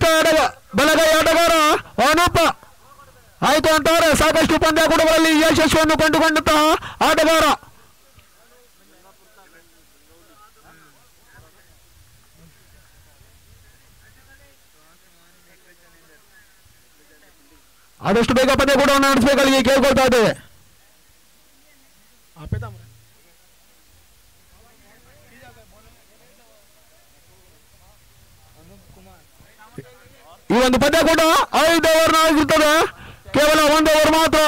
ಬಲಿಷ್ಠ ಬಲಗೈ ಆಟಗಾರ ಅನೂಪ ಆಯ್ತು ಅಂತಾರೆ. ಸಾಕಷ್ಟು ಪಂದ್ಯಾಕೂಟಗಳಲ್ಲಿ ಯಶಸ್ಸನ್ನು ಕಂಡುಕೊಂಡಂತಹ ಆಟಗಾರ. ಆದಷ್ಟು ಬೇಗ ಪಂದ್ಯಾಕೂಟವನ್ನು ನಡೆಸಬೇಕಾಗಿ ಕೇಳ್ಕೊಳ್ತಾ ಇದ್ದೇವೆ. ಈ ಒಂದು ಪಂದ್ಯಾಕೂಟ 5 ಓವರ್ ಆಗಿರ್ತದೆ. ಕೇವಲ 1 ಓವರ್ ಮಾತ್ರ,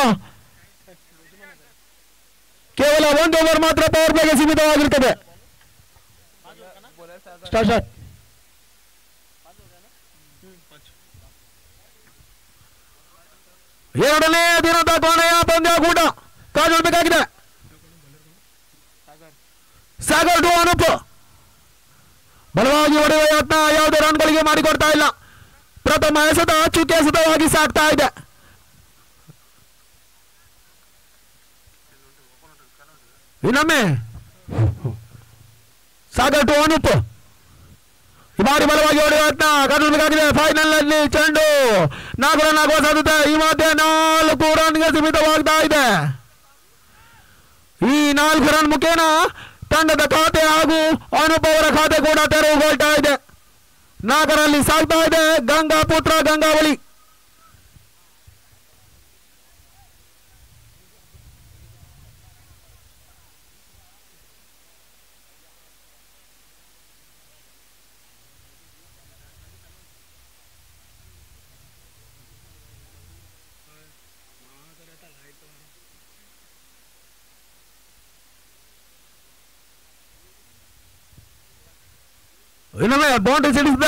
ಕೇವಲ 1 ಓವರ್ ಮಾತ್ರ ಪವರ್ ಪ್ಲೇಗೆ ಸೀಮಿತವಾಗಿರ್ತದೆ. ಸ್ಟಾರ್ಟ್. ಎರಡನೇ ದಿನದ ಕೊನೆಯ ಪಂದ್ಯಾಕೂಟ ಕಾದಿರಬೇಕಾಗಿದೆ. ಸಾಗರ್ ಟು ಅನೂಪ್ ಬಲವಾಗಿ ಹೊಡೆಯುವ ಯತ್ನ ಯಾವುದೇ ರನ್ಗಳಿಗೆ ಮಾಡಿಕೊಡ್ತಾ ಇಲ್ಲ. ಪ್ರಥಮ ಎಸೆತ ಚುಕ್ಕೆ ಎಸೆತವಾಗಿ ಸಾಗ್ತಾ ಇದೆ. ಇನ್ನೊಮ್ಮೆ ಸಾಗರ್ ಟು ಅನೂಪ್ ಈ ಬಾರಿ ಬಲವಾಗಿ ಹೊಡೆಯುವ ಯತ್ನ ಕಾದಿರಬೇಕಾಗಿದೆ. ಫೈನಲ್ ನಲ್ಲಿ ಚೆಂಡು 4 ರನ್ ಆಗುವ ಸಾಧ್ಯತೆ. ಈ ಮಧ್ಯೆ 4 ರನ್ಗೆ ಸೀಮಿತವಾಗ್ತಾ ಇದೆ. ಈ 4 ರನ್ ಮುಖೇನ ತಂಡದ ಖಾತೆ ಹಾಗೂ ಅನೂಪ್ ಅವರ ಖಾತೆ ಕೂಡ ತೆರವುಗೊಳ್ತಾ ಇದೆ. 4 ರಲ್ಲಿ ಸಾಗ್ತಾ ಇದೆ ಗಂಗಾ ಪುತ್ರ ಗಂಗಾವಳಿ. ಇನ್ನೊಮ್ಮೆ ಬೌಂಡ್ರಿ ಸಿಡಿಸಿದ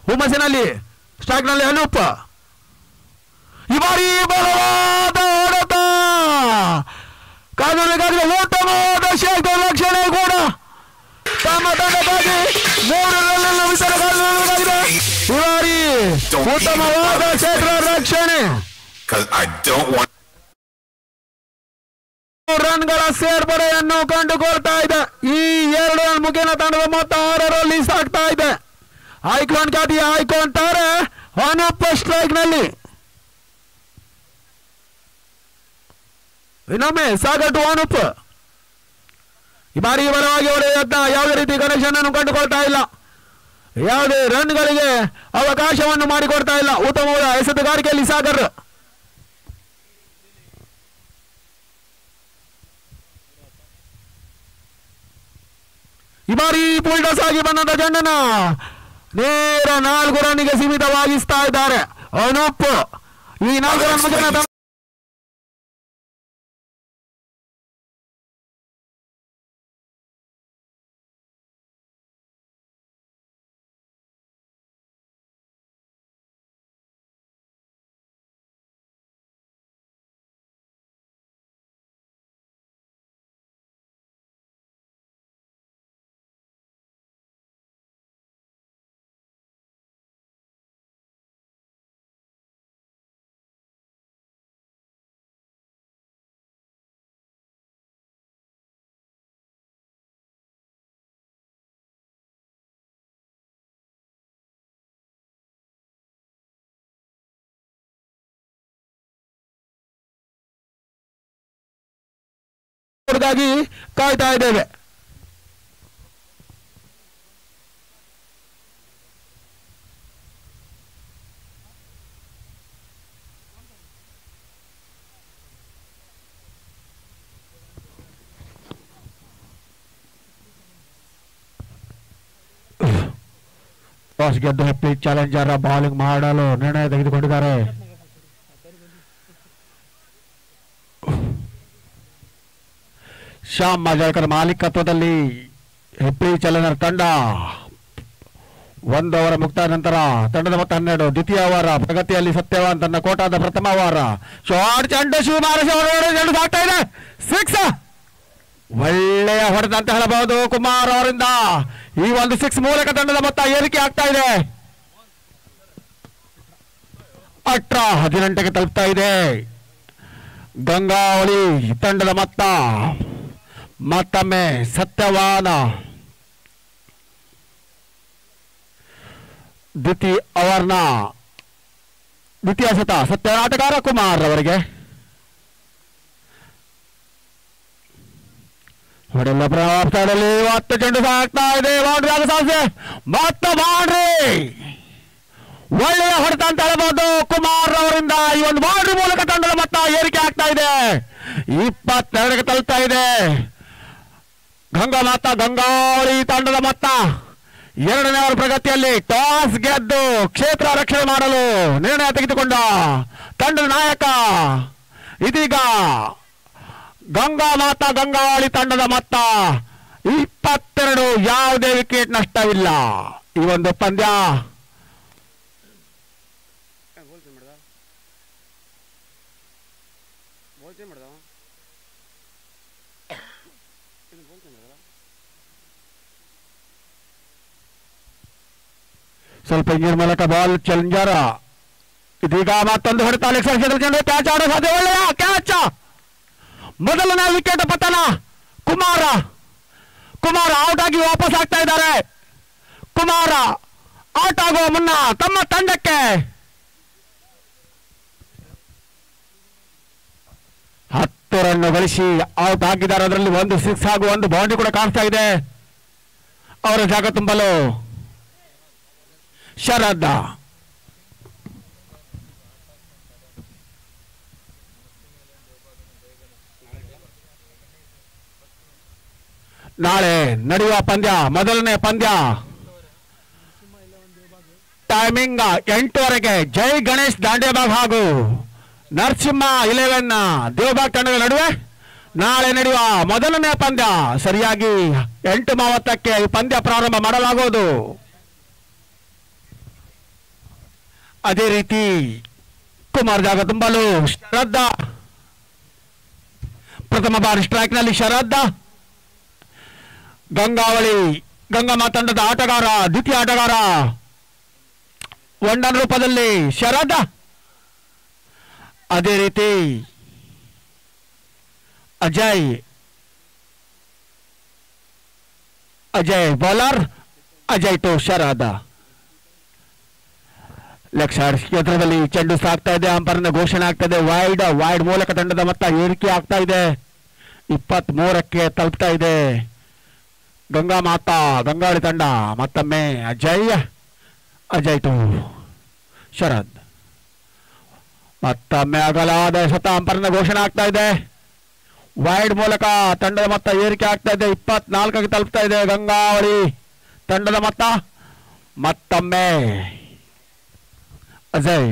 ಹುಮ್ಮಸ್ಸಿನಲ್ಲಿ ಸ್ಟ್ರೈಕ್ ನಲ್ಲಿ ಅನೂಪ್. ಈ ಬಾರಿ ಬಲವಾದ ಹೊಡೆತ ಕಾದಿರಬೇಕಾಗಿದೆ. ಉತ್ತಮವಾದ ಕ್ಷೇತ್ರ ರಕ್ಷಣೆ ಕೂಡ ತಮ್ಮ ತಂಡಕ್ಕಾಗಿ 3 ರನ್ ವಿತರಣೆ. ಈ ಬಾರಿ ಉತ್ತಮವಾದ ಕ್ಷೇತ್ರ ರಕ್ಷಣೆ, ರನ್ಗಳ ಸೇರ್ಪಡೆಯನ್ನು ಕಂಡುಕೊಳ್ತಾ ಇದೆ. ಈ 2 ರನ್ ಮುಖೇನ ತಂಡದ ಮೊತ್ತ 6 ರಲ್ಲಿ ಸಾಗ್ತಾ ಇದೆ. ಐಕಾನ್ ಖ್ಯಾತಿಯ ಐಕಾನ್ ತಾರೆ ಅನೂಪ್ ಸ್ಟ್ರೈಕ್ ನಲ್ಲಿ. ಇನ್ನೊಮ್ಮೆ ಸಾಗರ್ ಟು ಅನೂಪ್ ಈ ಬಾರಿ ಬಲವಾಗಿ ಹೊಡೆಯುವ ಯತ್ನ ಯಾವುದೇ ರೀತಿ ಕನೆಕ್ಷನ್ ಅನ್ನು ಕಂಡುಕೊಳ್ತಾ ಇಲ್ಲ. ಯಾವುದೇ ರನ್ಗಳಿಗೆ ಅವಕಾಶವನ್ನು ಮಾಡಿಕೊಡ್ತಾ ಇಲ್ಲ. ಉತ್ತಮವಾದ ಎಸೆತಗಾರಿಕೆಯಲ್ಲಿ ಸಾಗರ್. ಈ ಬಾರಿ ಪುಲ್ಟಸ್ ಆಗಿ ಬಂದಂತ ಚೆಂಡನ್ನ ನೇರ 4 ರನ್ನಿಗೆ ಸೀಮಿತವಾಗಿಸ್ತಾ ಇದ್ದಾರೆ ಅನೂಪ್. ಈ 4 ರನ್ ಮುಖೇನ ಕಾಯ್ತಾ ಇದ್ದೇವೆ. ಟಾಸ್ ಗೆದ್ದು ಹೆಪ್ಪಿ ಚಾಲೆಂಜರ್ ಬೌಲಿಂಗ್ ಮಾಡಲು ನಿರ್ಣಯ ತೆಗೆದುಕೊಂಡಿದ್ದಾರೆ. ಶ್ಯಾಮ್ ಮಾಜಾಳ್ಕರ್ ಮಾಲೀಕತ್ವದಲ್ಲಿ ಹೆಪ್ಪಿ ಚಾಲೆಂಜರ್ ತಂಡ 1 ಓವರ್ ಮುಕ್ತಾಯ ನಂತರ ತಂಡದ ಮೊತ್ತ 12. ದ್ವಿತೀಯ ಓವರ್ ಪ್ರಗತಿಯಲ್ಲಿ ಸತ್ಯವಾನ್ ತನ್ನ ಕೋಟಾದ ಪ್ರಥಮ ಓವರ್. ಶಾರ್ಟ್ ಚೆಂಡು ಶಿವಮಾರಸಿ ಆಗ್ತಾ ಇದೆ. 6 ಒಳ್ಳೆಯ ಹೊಡೆತ ಅಂತ ಹೇಳಬಹುದು ಕುಮಾರ್ ಅವರಿಂದ. ಈ ಒಂದು 6 ಮೂಲಕ ತಂಡದ ಮೊತ್ತ ಏರಿಕೆ ಆಗ್ತಾ ಇದೆ. 18ಕ್ಕೆ ತಲುಪ್ತಾ ಇದೆ. ಗಂಗಾವಳಿ ತಂಡದ ಮೊತ್ತ ಮತ್ತೊಮ್ಮೆ ಸತ್ಯವಾನ ದ್ವಿತೀಯ ಶತ ಸತ್ಯ ಆಟಗಾರ ಕುಮಾರ್ ಅವರಿಗೆ. ಹೊಡೆಲ್ಲ ಪ್ರವಾಸದಲ್ಲಿ 10 ಚೆಂಡು ಸಾಗ್ತಾ ಇದೆ. ಬೌಂಡ್ರಿ ಆಗ ಸಾಧ್ಯ ಮತ್ತೆ ಬೌಂಡ್ರಿ. ಒಳ್ಳೆಯ ಹೊಡೆತ ಅಂತ ಹೇಳ್ಬೋದು ಕುಮಾರ್ ಅವರಿಂದ. ಈ ಒಂದು ಬೌಂಡ್ರಿ ಮೂಲಕ ತಂಡದ ಮೊತ್ತ ಏರಿಕೆ ಆಗ್ತಾ ಇದೆ. 22ಕ್ಕೆ ತಲುಪ್ತಾ ಇದೆ. ಗಂಗಾವಳಿ ತಂಡದ ಮೊತ್ತ 2ನೇ ಓವರ್ ಪ್ರಗತಿಯಲ್ಲಿ ಟಾಸ್ ಗೆದ್ದು ಕ್ಷೇತ್ರ ರಕ್ಷಣೆ ಮಾಡಲು ನಿರ್ಣಯ ತೆಗೆದುಕೊಂಡ ತಂಡದ ನಾಯಕ ಇದೀಗ ಗಂಗಾವಳಿ ತಂಡದ ಮೊತ್ತ 22. ಯಾವುದೇ ವಿಕೆಟ್ ನಷ್ಟವಿಲ್ಲ. ಈ ಒಂದು ಪಂದ್ಯ ಸ್ವಲ್ಪ ಇಂಜಿನ್ ಮೂಲಕ ಬಾಲ್ ಚಾಲೆಂಜರ್. ಇದೀಗ ಮತ್ತೊಂದು ಹೊಡೆತ ಚೆಂಡು ಕ್ಯಾಚ್ ಆಡೋ ಸಾಧ್ಯ. ಒಳ್ಳೆಯ ಕ್ಯಾಚ್. ಮೊದಲನೇ ವಿಕೆಟ್ ಪತನ. ಕುಮಾರ ಔಟ್ ಆಗಿ ವಾಪಸ್ ಆಗ್ತಾ ಇದ್ದಾರೆ. ಕುಮಾರ ಔಟ್ ಆಗುವ ಮುನ್ನ ತಮ್ಮ ತಂಡಕ್ಕೆ 10 ರನ್ ಗಳಿಸಿ ಔಟ್ ಆಗಿದ್ದಾರೆ. ಅದರಲ್ಲಿ 1 6 ಹಾಗೂ 1 ಬೌಂಡ್ರಿ ಕೂಡ ಕಾಣಿಸ್ತಾ ಇದೆ. ಅವರ ಜಾಗ ತುಂಬಲು ಶರದ್. ನಾಳೆ ನಡೆಯುವ ಪಂದ್ಯ, ಮೊದಲನೇ ಪಂದ್ಯ ಟೈಮಿಂಗ್ 8ವರೆಗೆ ಜೈ ಗಣೇಶ್ ದಾಂಡೇಬಾಗ್ ಹಾಗೂ ನರಸಿಂಹ 11 ದೇವಬಾಗ್ ತಂಡಗಳ ನಡುವೆ ನಾಳೆ ನಡೆಯುವ ಮೊದಲನೇ ಪಂದ್ಯ ಸರಿಯಾಗಿ 8:30ಕ್ಕೆ ಈ ಪಂದ್ಯ ಪ್ರಾರಂಭ ಮಾಡಲಾಗುವುದು. ಅದೇ ರೀತಿ ಕುಮಾರ್ ಜಾಗ ತುಂಬಲು ಶರದ್. ಪ್ರಥಮ ಬಾರಿ ಸ್ಟ್ರೈಕ್ ನಲ್ಲಿ ಶರದ್. ಗಂಗಮ್ಮ ತಂಡದ ಆಟಗಾರ ದ್ವಿತೀಯ ಆಟಗಾರ ವಂಡನ್ ರೂಪದಲ್ಲಿ ಶರದ್. ಅದೇ ರೀತಿ Ajay bowler. Ajay to Sharad. Leg side ಕ್ಷೇತ್ರದಲ್ಲಿ ಚೆಂಡು ಸಾಗ್ತಾ ಇದೆ. ಅಂಪರ್ನ ಘೋಷಣೆ ಆಗ್ತಾ ಇದೆ. ವೈಡ್ ಮೂಲಕ ತಂಡದ ಮೊತ್ತ ಏರಿಕೆ ಆಗ್ತಾ ಇದೆ. 23ಕ್ಕೆ ತಲುಪ್ತಾ ಇದೆ. ಗಂಗಾವಳಿ ತಂಡ ಮತ್ತೊಮ್ಮೆ ಅಜಯ್ ಟು ಶರದ್. ಮತ್ತೊಮ್ಮೆ ಅಗಲಾದ ಶತ. ಅಂಪರ್ನ ಘೋಷಣೆ ಆಗ್ತಾ ಇದೆ. ವೈಡ್ ಮೂಲಕ ತಂಡದ ಮೊತ್ತ ಏರಿಕೆ ಆಗ್ತಾ ಇದೆ. 24ಕ್ಕೆ ತಲುಪ್ತಾ ಇದೆ ಗಂಗಾವಳಿ ತಂಡದ ಮೊತ್ತ. ಮತ್ತೊಮ್ಮೆ Ajay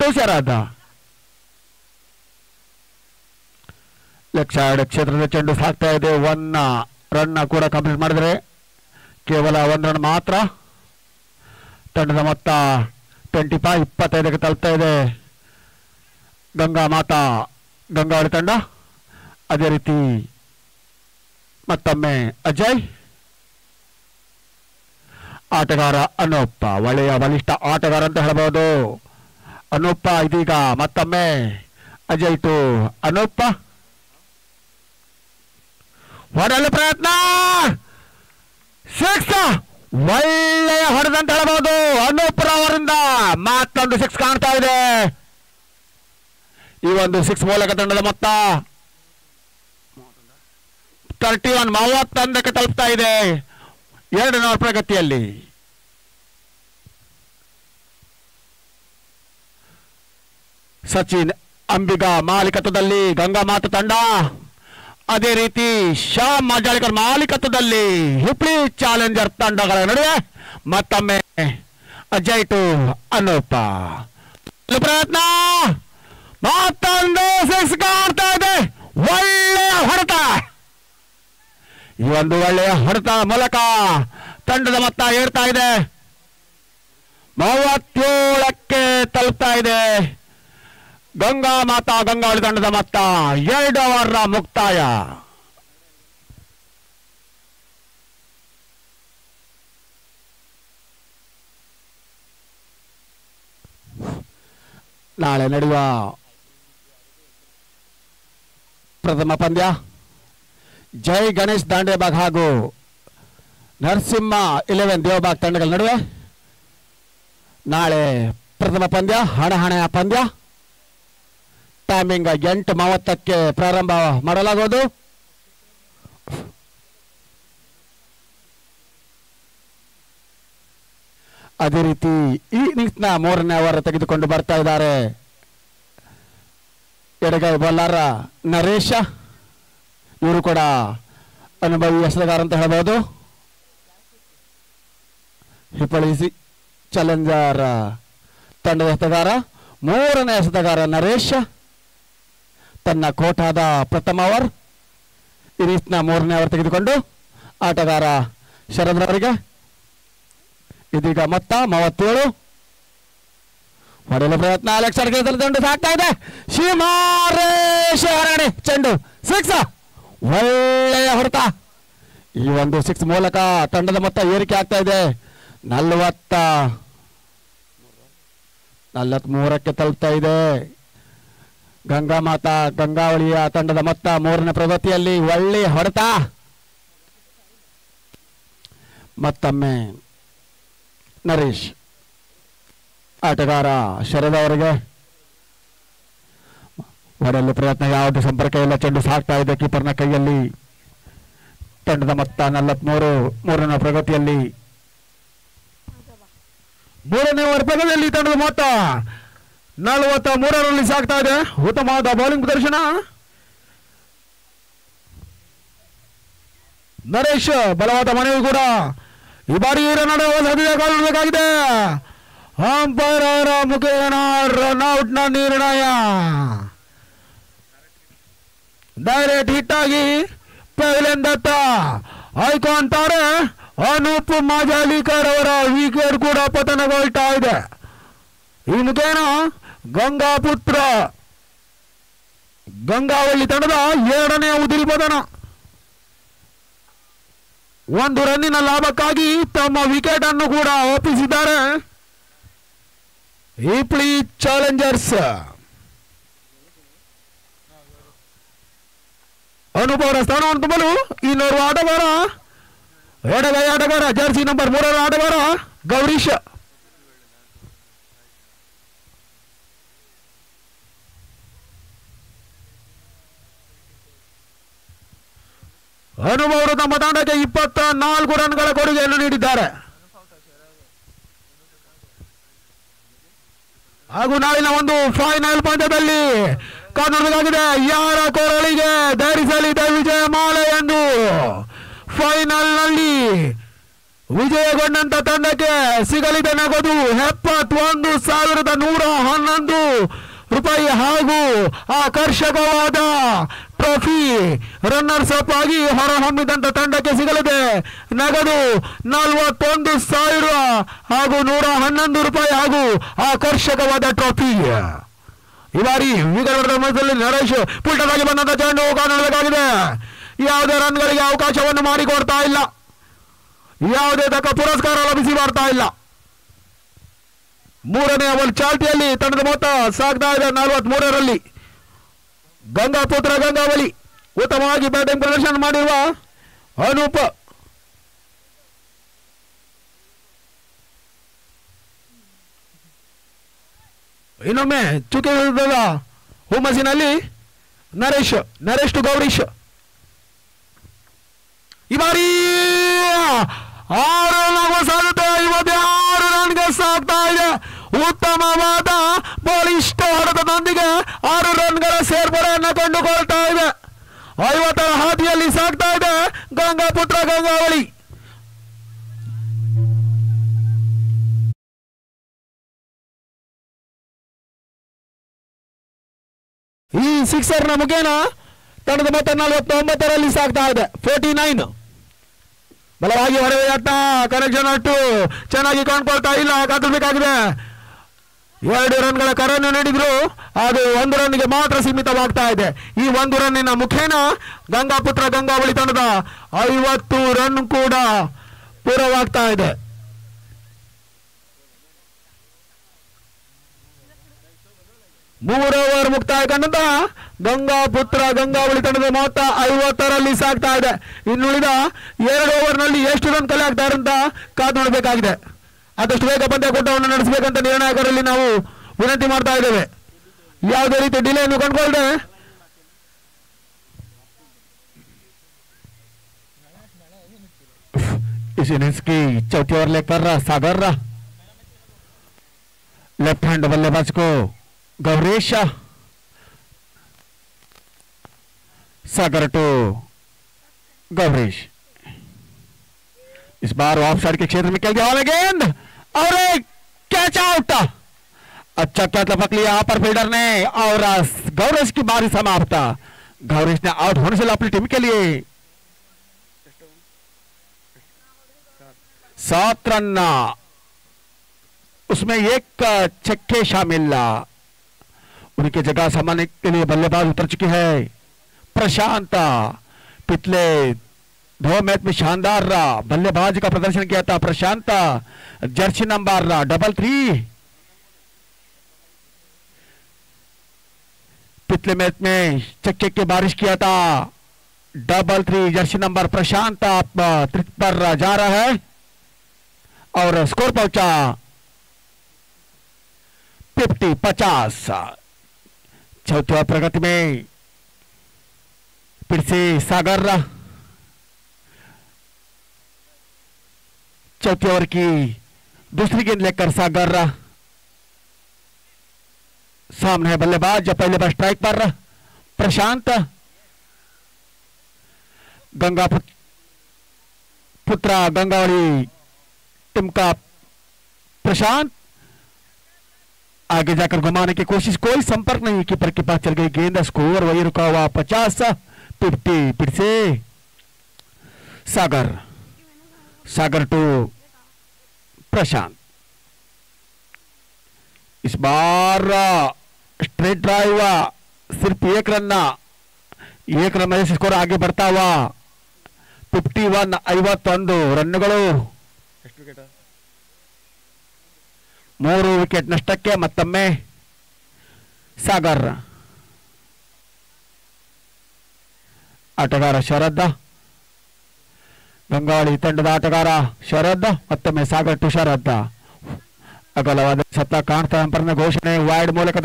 to Sharad. Leg side ಕ್ಷೇತ್ರದ ಚೆಂಡು ಸಾಗ್ತಾ ಇದೆ. 1 ರನ್ ಕೂಡ ಕಂಪ್ಲೀಟ್ ಮಾಡಿದರೆ ಕೇವಲ 1 ರನ್ ಮಾತ್ರ. ತಂಡದ ಮೊತ್ತ 25ಕ್ಕೆ ತಲುಪ್ತಾ ಇದೆ ಗಂಗಾವಳಿ ತಂಡ. ಅದೇ ರೀತಿ ಮತ್ತೊಮ್ಮೆ ಅಜಯ್. ಆಟಗಾರ ಅನೂಪ್, ಒಳ್ಳೆಯ ಬಲಿಷ್ಠ ಆಟಗಾರ ಅಂತ ಹೇಳಬಹುದು. ಅನೂಪ್ ಇದೀಗ ಮತ್ತೊಮ್ಮೆ ಅಜಯ್ ಟು ಅನೂಪ್. ಹೊಡೆಯಲು ಪ್ರಯತ್ನ. 6. ಒಳ್ಳೆಯ ಹೊಡೆದಂತ ಹೇಳಬಹುದು ಅನೂಪ್ ಅವರಿಂದ. ಮತ್ತೊಂದು 6 ಕಾಣ್ತಾ ಇದೆ. ಈ ಒಂದು 6 ಮೂಲಕ ತಂಡದ ಮೊತ್ತ 31ಕ್ಕೆ ತಲುಪ್ತಾ ಇದೆ 2ನೇ ಓವರ್ ಪ್ರಗತಿಯಲ್ಲಿ. ಸಚಿನ್ ಅಂಬಿಗಾ ಮಾಲೀಕತ್ವದಲ್ಲಿ ಗಂಗಾಮಾತಾ ತಂಡ. ಅದೇ ರೀತಿ ಶ್ಯಾಮ್ ಮಾಜಾಳಿಕರ್ ಮಾಲೀಕತ್ವದಲ್ಲಿ ಹುಬ್ಳಿ ಚಾಲೆಂಜರ್ ತಂಡಗಳ ನಡುವೆ ಮತ್ತೊಮ್ಮೆ ಅಜಯ್ ಟು ಅನೂಪ್. ಪ್ರಯತ್ನ. ಮತ್ತೊಂದು 6 ಕಾಣ್ತಾ ಇದೆ. ಒಳ್ಳೆಯ ಹೊಡೆತ. ಈ ಒಂದು ಒಳ್ಳೆಯ ಹೊಡೆತ ಮೂಲಕ ತಂಡದ ಮೊತ್ತ ಏರ್ತಾ ಇದೆ. 37ಕ್ಕೆ ತಲುಪ್ತಾ ಇದೆ ಗಂಗಾವಳಿ ತಂಡದ ಮೊತ್ತ. 2 ಓವರ್ ಮುಕ್ತಾಯ. ನಾಳೆ ನಡೆಯುವ ಪ್ರಥಮ ಪಂದ್ಯ ಜೈ ಗಣೇಶ್ ದಾಂಡೇಬಾಗ್ ಹಾಗೂ ನರಸಿಂಹ 11 ದೇವಬಾಗ್ ತಂಡಗಳ ನಡುವೆ ನಾಳೆ ಪ್ರಥಮ ಪಂದ್ಯ ಹಣೆಯ ಪಂದ್ಯ. ಟೈಮಿಂಗ್ 8:30ಕ್ಕೆ ಪ್ರಾರಂಭ ಮಾಡಲಾಗುವುದು. ಅದೇ ರೀತಿ ಈ ಇನ್ನಿಂಗ್ಸ್ನ 3ನೇ ಓವರ್ ತೆಗೆದುಕೊಂಡು ಬರ್ತಾ ಇದ್ದಾರೆ ಎಡಗೈ ಬೌಲರ್ ನರೇಶ. ಇವರು ಕೂಡ ಅನುಭವಿ ಎಸೆತಗಾರ ಅಂತ ಹೇಳಬಹುದು. ಹಿಪ್ಪಳಿಸಿ ಚಾಲೆಂಜರ್ ತಂಡದ ಎಸೆತಗಾರ. 3ನೇ ಎಸೆತಗಾರ ನರೇಶ ತನ್ನ ಕೋಟಾದ ಪ್ರಥಮ ಓವರ್. ಇನ್ನಿಂಗ್ಸ್ನ 3ನೇ ಓವರ್ ತೆಗೆದುಕೊಂಡು ಆಟಗಾರ ಶರದ್ರವರಿಗೆ. ಇದೀಗ ಮೊತ್ತ 37. ಹೊಡೆಯಲು ಪ್ರಯತ್ನ ಅಲೆಕ್ಸರ್ ದಂಡು ಸಾಕ್ತಾ ಇದೆ. ಶಿಮಾರೇಶ ಹೊರಗಡೆ ಚೆಂಡು 6. ಒಳ್ಳೆಯ ಹೊಡೆತ. ಈ ಒಂದು 6 ಮೂಲಕ ತಂಡದ ಮೊತ್ತ ಏರಿಕೆ ಆಗ್ತಾ ಇದೆ. 43ಕ್ಕೆ ತಲುಪ್ತಾ ಇದೆ. ಗಂಗಾಮಾತಾ ಗಂಗಾವಳಿಯ ತಂಡದ ಮೊತ್ತ 3ನೇ ಪ್ರಗತಿಯಲ್ಲಿ ಒಳ್ಳೆಯ ಹೊಡೆತ. ಮತ್ತೊಮ್ಮೆ ನರೇಶ್ ಆಟಗಾರ ಶರದ್ ಅವರಿಗೆ ಹೊಡೆಯಲು ಪ್ರಯತ್ನ, ಯಾವುದೇ ಸಂಪರ್ಕ ಇಲ್ಲ. ಚೆಂಡು ಸಾಕ್ತಾ ಇದೆ ಕೀಪರ್ನ ಕೈಯಲ್ಲಿ. ತಂಡದ ಮೊತ್ತ 43. 3ನೇ ಪ್ರಗತಿಯಲ್ಲಿ 3ನೇ ಓವರ್ ಪ್ರಗತಿಯಲ್ಲಿ ತಂಡದ ಮೊತ್ತ 43ರಲ್ಲಿ ಸಾಕ್ತಾ ಇದೆ. ಉತ್ತಮವಾದ ಬೌಲಿಂಗ್ ಪ್ರದರ್ಶನ. ನರೇಶ್ ಬಲವಾದ ಮನವಿ ಕೂಡ. ಈ ಬಾರಿ ರನ್ ಸಾಧ್ಯತೆ ಅಂಪೈರ್ ಅವರ ಮುಖೇನ ರನ್ಔಟ್ ನ ನಿರ್ಣಯ. ಡೈರೆಕ್ಟ್ ಹಿಟ್ ಆಗಿ ಪೈಲೆನ್ ದತ್ತ ಆಯ್ಕೊಂತಾರೆ. ಅನೂಪ್ ಮಾಜಾಲಿಕರ್ ಅವರ ವಿಕೆಟ್ ಕೂಡ ಪತನಗೊಳ್ತಾ ಇದೆ. ಈ ಮುಖೇನ ಗಂಗಾಪುತ್ರ ಗಂಗಾವಳಿ ತಂಡದ 2ನೇ ಉದಿರಿ ಪತನ. 1 ರನ್ನಿನ ಲಾಭಕ್ಕಾಗಿ ತಮ್ಮ ವಿಕೆಟ್ ಅನ್ನು ಕೂಡ ಒಪ್ಪಿಸಿದ್ದಾರೆ ಹಿಪ್ಪಳಿ ಚಾಲೆಂಜರ್ಸ್. ಅನುಭವರ ಸ್ಥಾನವನ್ನು ತುಂಬಲು ಇನ್ನೋರ್ವ ಆಟಗಾರ ಎಡಗೈ ಆಟಗಾರ ಜರ್ಸಿ ನಂಬರ್ 3ರ ಆಟಗಾರ ಗೌರೀಶ್. ಅನುಭವರು ತಮ್ಮ ತಂಡಕ್ಕೆ 24 ರನ್ಗಳ ಕೊಡುಗೆಯನ್ನು ನೀಡಿದ್ದಾರೆ. ಹಾಗೂ ನಾಳಿನ ಒಂದು ಫೈನಲ್ ಪಂದ್ಯದಲ್ಲಿ ಕಾಣಬೇಕಾಗಿದೆ ಯಾರ ಕೊರಳಿಗೆ ಧರಿಸಲಿದೆ ವಿಜಯ ಮಾಲೆ ಎಂದು. ಫೈನಲ್ ನಲ್ಲಿ ವಿಜಯಗೊಂಡಂತ ತಂಡಕ್ಕೆ ಸಿಗಲಿದೆ ನಗದು 71,111 ರೂಪಾಯಿ ಹಾಗೂ ಆಕರ್ಷಕವಾದ ಟ್ರೋಫಿ. ರನ್ನರ್ಸ್ ಅಪ್ ಆಗಿ ಹೊರಹೊಮ್ಮಿದಂತ ತಂಡಕ್ಕೆ ಸಿಗಲಿದೆ ನಗದು 41,000 ಹಾಗೂ 111 ರೂಪಾಯಿ ಹಾಗೂ ಆಕರ್ಷಕವಾದ ಟ್ರೋಫಿ. ಈ ಬಾರಿ ವಿಕೆಟ್ ನರೇಶ್ ಪುಲ್ಟದಾಗಿ ಬಂದಂತ ಚೆಂಡು ಕಾಣಬೇಕಾಗಿದೆ. ಯಾವುದೇ ರನ್ಗಳಿಗೆ ಅವಕಾಶವನ್ನು ಮಾಡಿಕೊಡ್ತಾ ಇಲ್ಲ. ಯಾವುದೇ ತಕ್ಕ ಪುರಸ್ಕಾರ ಲಭಿಸಿ ಬರ್ತಾ ಇಲ್ಲ. 3ನೇ ಓವರ್ ಚಾಲ್ತಿಯಲ್ಲಿ ತಂಡದ ಮೊತ್ತ ಸಾಗ್ತಾ ಇದೆ 43ರಲ್ಲಿ. ಗಂಗಾಪುತ್ರ ಗಂಗಾವಳಿ ಉತ್ತಮವಾಗಿ ಬ್ಯಾಟಿಂಗ್ ಪ್ರದರ್ಶನ ಮಾಡಿರುವ ಅನೂಪ್ ಇನ್ನೊಮ್ಮೆ ಚುಕ್ಕೆ ವಿರುದ್ಧದ ಹುಮ್ಮಸಿನಲ್ಲಿ ನರೇಶ್ ಟು ಗೌರೀಶ್. ಈ ಬಾರಿ 6 ರನ್ ಸಾಧ್ಯತೆ 56 ರನ್ಗೆ ಸಾಗ್ತಾ ಇದೆ. ಉತ್ತಮವಾದ ಬಲಿಷ್ಠ ಹೊಡೆತದೊಂದಿಗೆ 6 ರನ್ಗಳ ಸೇರ್ಪಡೆಯನ್ನು ಕಂಡುಕೊಳ್ತಾ ಇದೆ. 50ರ ಹಾದಿಯಲ್ಲಿ ಸಾಗ್ತಾ ಇದೆ ಗಂಗಾಪುತ್ರ ಗಂಗಾವಳಿ. ಈ ಸಿಕ್ಸರ್ನ ಮುಖೇನ ತಂಡದ ಮೊತ್ತ 49ರಲ್ಲಿ ಸಾಗ್ತಾ ಇದೆ 49. ಬಲವಾಗಿ ಹೊಡೆಯತ್ತ ಕನೆಕ್ಷನ್ ಅಷ್ಟು ಚೆನ್ನಾಗಿ ಕಾಣ್ಕೊಳ್ತಾ ಇಲ್ಲ. ಕಾದಬೇಕಾಗಿದೆ. 2 ರನ್ಗಳ ಕರೆಯನ್ನು ನೀಡಿದ್ರು ಅದು 1 ರನ್ಗೆ ಮಾತ್ರ ಸೀಮಿತವಾಗ್ತಾ ಇದೆ. ಈ 1 ರನ್ನಿನ ಮುಖೇನ ಗಂಗಾಪುತ್ರ ಗಂಗಾವಳಿ ತಂಡದ 50 ರನ್ ಕೂಡ ಪೂರವಾಗ್ತಾ ಇದೆ. ಮೂರು ಓವರ್ ಮುಕ್ತಾಯ ಕಂಡಂತ ಗಂಗಾಪುತ್ರ ಗಂಗಾವಳಿ ತಂಡದ ಮೊತ್ತ 50ರಲ್ಲಿ ಸಾಗ್ತಾ ಇದೆ. ಇನ್ನುಳಿದ 2 ಓವರ್ನಲ್ಲಿ ಎಷ್ಟು ರನ್ ಕಲೆ ಆಗ್ತಾರೆ ಅಂತ ಕಾದು ನೋಡಬೇಕಾಗಿದೆ. ಆದಷ್ಟು ಬೇಗ ಪಂದ್ಯಕೂಟವನ್ನು ನಡೆಸಬೇಕಂತ ನಿರ್ಣಾಯಕರಲ್ಲಿ ನಾವು ವಿನಂತಿ ಮಾಡ್ತಾ ಇದ್ದೇವೆ. ಯಾವುದೇ ರೀತಿ ಡಿಲೇಯನ್ನು ಕಂಡುಕೊಳ್ಳದೆ इस इनिंग्स की चौथी ओवर लेकर सागर लेफ्ट हैंड बल्लेबाज को गौरीश सागर टू गौरीश इस बार ऑफ साइड के क्षेत्र में खेल दिया गेंद और एक कैच आउट. अच्छा क्या लपक लिया यहां पर फील्डर ने और गौरीश की बारी समाप्त. गौरीश ने आउट होने से अपनी टीम के लिए 7 रन, उसमें एक छक्के शामिल. उनकी जगह संभालने के लिए बल्लेबाज उतर चुकी है प्रशांत. पिछले 2 मैच में शानदार बल्लेबाज का प्रदर्शन किया था प्रशांत. जर्सी नंबर 33 पिछले मैच में छक्के की बारिश किया था. 33 जर्सी नंबर प्रशांत आप पर जा रहा है और स्कोर पहुंचा 50. चौथी ओवर प्रगति में फिर से सागर चौथी ओवर की दूसरी गेंद लेकर सागर सामने है बल्लेबाज. पहले बार स्ट्राइक पर प्रशांत. गंगा पुत्रा गंगावली टीम का प्रशांत आगे जाकर घुमाने की कोशिश, कोई संपर्क नहीं, कीपर के पास चल गई गेंद. स्कोर वही रुका हुआ 50. फिर से सागर टू प्रशांत. इस बार स्ट्रेट ड्राइव सिर्फ 1 रन में स्कोर आगे बढ़ता हुआ 51 ರನ್ಗಳು. 3 ವಿಕೆಟ್ ನಷ್ಟಕ್ಕೆ ಮತ್ತೊಮ್ಮೆ ಸಾಗರ್. ಆಟಗಾರ ಶರದ್, ಗಂಗಾವಳಿ ತಂಡದ ಆಟಗಾರ ಶರದ್. ಮತ್ತೊಮ್ಮೆ ಸಾಗರ್ ಟು ಶರದ್. ಅಗಲವಾದ ಸತ್ತ ಕಾಣ್ತಾ ಅಂಪರ್ನ ಘೋಷಣೆ ವೈಡ್ ಮೂಲಕ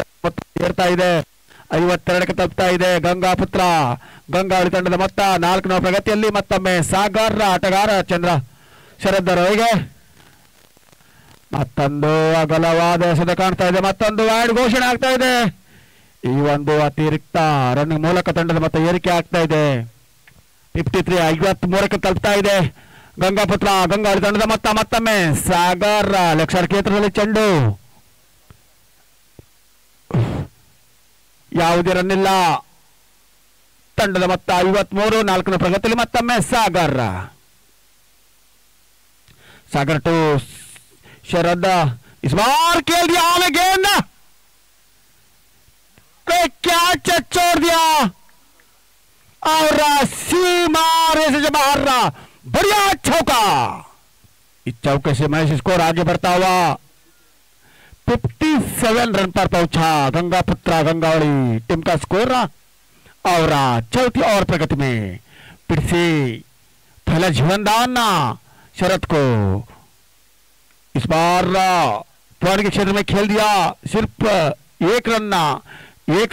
ಏರ್ತಾ ಇದೆ. 52ಕ್ಕೆ ತಲುಪ್ತಾ ಇದೆ ಗಂಗಾಪುತ್ರ. ಗಂಗಾವಳಿ ತಂಡದ ಮೊತ್ತ 4ನೇ ಪ್ರಗತಿಯಲ್ಲಿ ಮತ್ತೊಮ್ಮೆ ಸಾಗರ್ ಆಟಗಾರ ಚಂದ್ರ ಶರದ್ ಅವರಿಗೆ ಮತ್ತೊಂದು ಅಗಲವಾದ ಎಸೆತ ಕಾಣ್ತಾ ಇದೆ. ಮತ್ತೊಂದು ವೈಡ್ ಘೋಷಣೆ ಆಗ್ತಾ ಇದೆ. ಈ ಒಂದು ಅತಿರಿಕ್ತ ರನ್ ಮೂಲಕ ತಂಡದ ಮೊತ್ತ ಏರಿಕೆ ಆಗ್ತಾ ಇದೆ. 53 53ಕ್ಕೆ ತಲುಪ್ತಾ ಇದೆ ಗಂಗಾಪುತ್ರ. ಗಂಗಾವಳಿ ತಂಡದ ಮೊತ್ತ ಮತ್ತೊಮ್ಮೆ ಸಾಗರ್ ಲೆಕ್ಚರ್ ಕ್ಷೇತ್ರದಲ್ಲಿ ಚೆಂಡು, ಯಾವುದೇ ರನ್ ಇಲ್ಲ. ತಂಡದ ಮೊತ್ತ 53, 4ನೇ ಪ್ರಗತಿಯಲ್ಲಿ ಮತ್ತೊಮ್ಮೆ ಸಾಗರ್ ಟು शरद. इस बार खेल दिया हमें गेंद, क्या छोड़ दिया और सीमा से बाहर. बढ़िया चौका. इस चौके से मैच स्कोर आगे बढ़ता हुआ 57 रन पर पहुंचा गंगापुत्र गंगावली टीम का स्कोर. और चौथी ओवर प्रगति में फिर से पहला जीवनदान शरद को. इस बार पॉइंट के क्षेत्र में खेल दिया सिर्फ 1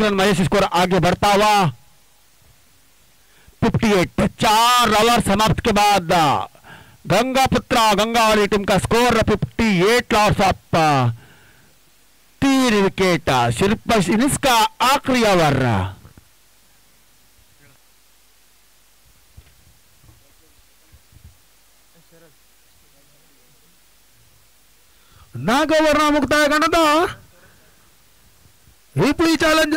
रन महेश स्कोर आगे बढ़ता हुआ 58. 4 ओवर समाप्त के बाद गंगापुत्र गंगावली टीम का स्कोर 58 लॉस ऑफ 3 विकेट. सिर्फ इनिंग्स का आखिरी ओवर. ನಾಗವರ್ಣ ಮುಕ್ತಾಯ ಕಂಡದ ರೀಪ್ಲಿ ಚಾಲೆಂಜ್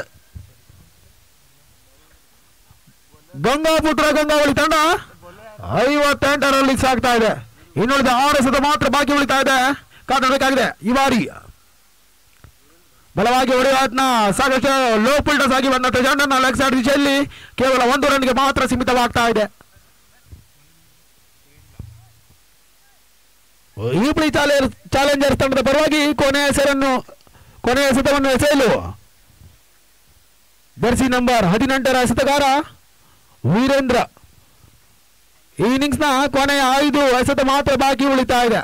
ಗಂಗಾಪುತ್ರ ಗಂಗಾವಳಿ ತಂಡ 58ರಲ್ಲಿ ಸಾಗ್ತಾ ಇದೆ. ಇನ್ನುಳಿದ 6 ಎಸೆತ ಮಾತ್ರ ಬಾಕಿ ಉಳಿತಾ ಇದೆ. ಕಾಣಬೇಕಾಗಿದೆ. ಈ ಬಾರಿ ಬಲವಾಗಿ ಹೊಡೆಯುವ ಸಾಕಷ್ಟು ಲೋ ಫೀಲ್ಡರ್ಸ್ ಆಗಿ ಬಂದ ಚೆಂಡನ್ನು ಲೆಗ್ ಸೈಡ್ ದಿಶೆಯಲ್ಲಿ ಕೇವಲ 1 ರನ್ಗೆ ಮಾತ್ರ ಸೀಮಿತವಾಗ್ತಾ ಇದೆ. ಹುಬ್ಳಿ ಚಾಲೆಂಜರ್ಸ್ ತಂಡದ ಪರವಾಗಿ ಕೊನೆಯ ಎಸೆತವನ್ನು ಎಸೆಯಲು ಜರ್ಸಿ ನಂಬರ್ 18ರ ಎಸೆತಗಾರ ವೀರೇಂದ್ರ. ಈ ಇನ್ನಿಂಗ್ಸ್ನ ಕೊನೆಯ 5 ಎಸೆತ ಮಾತ್ರ ಬಾಕಿ ಉಳಿತಾ ಇದೆ.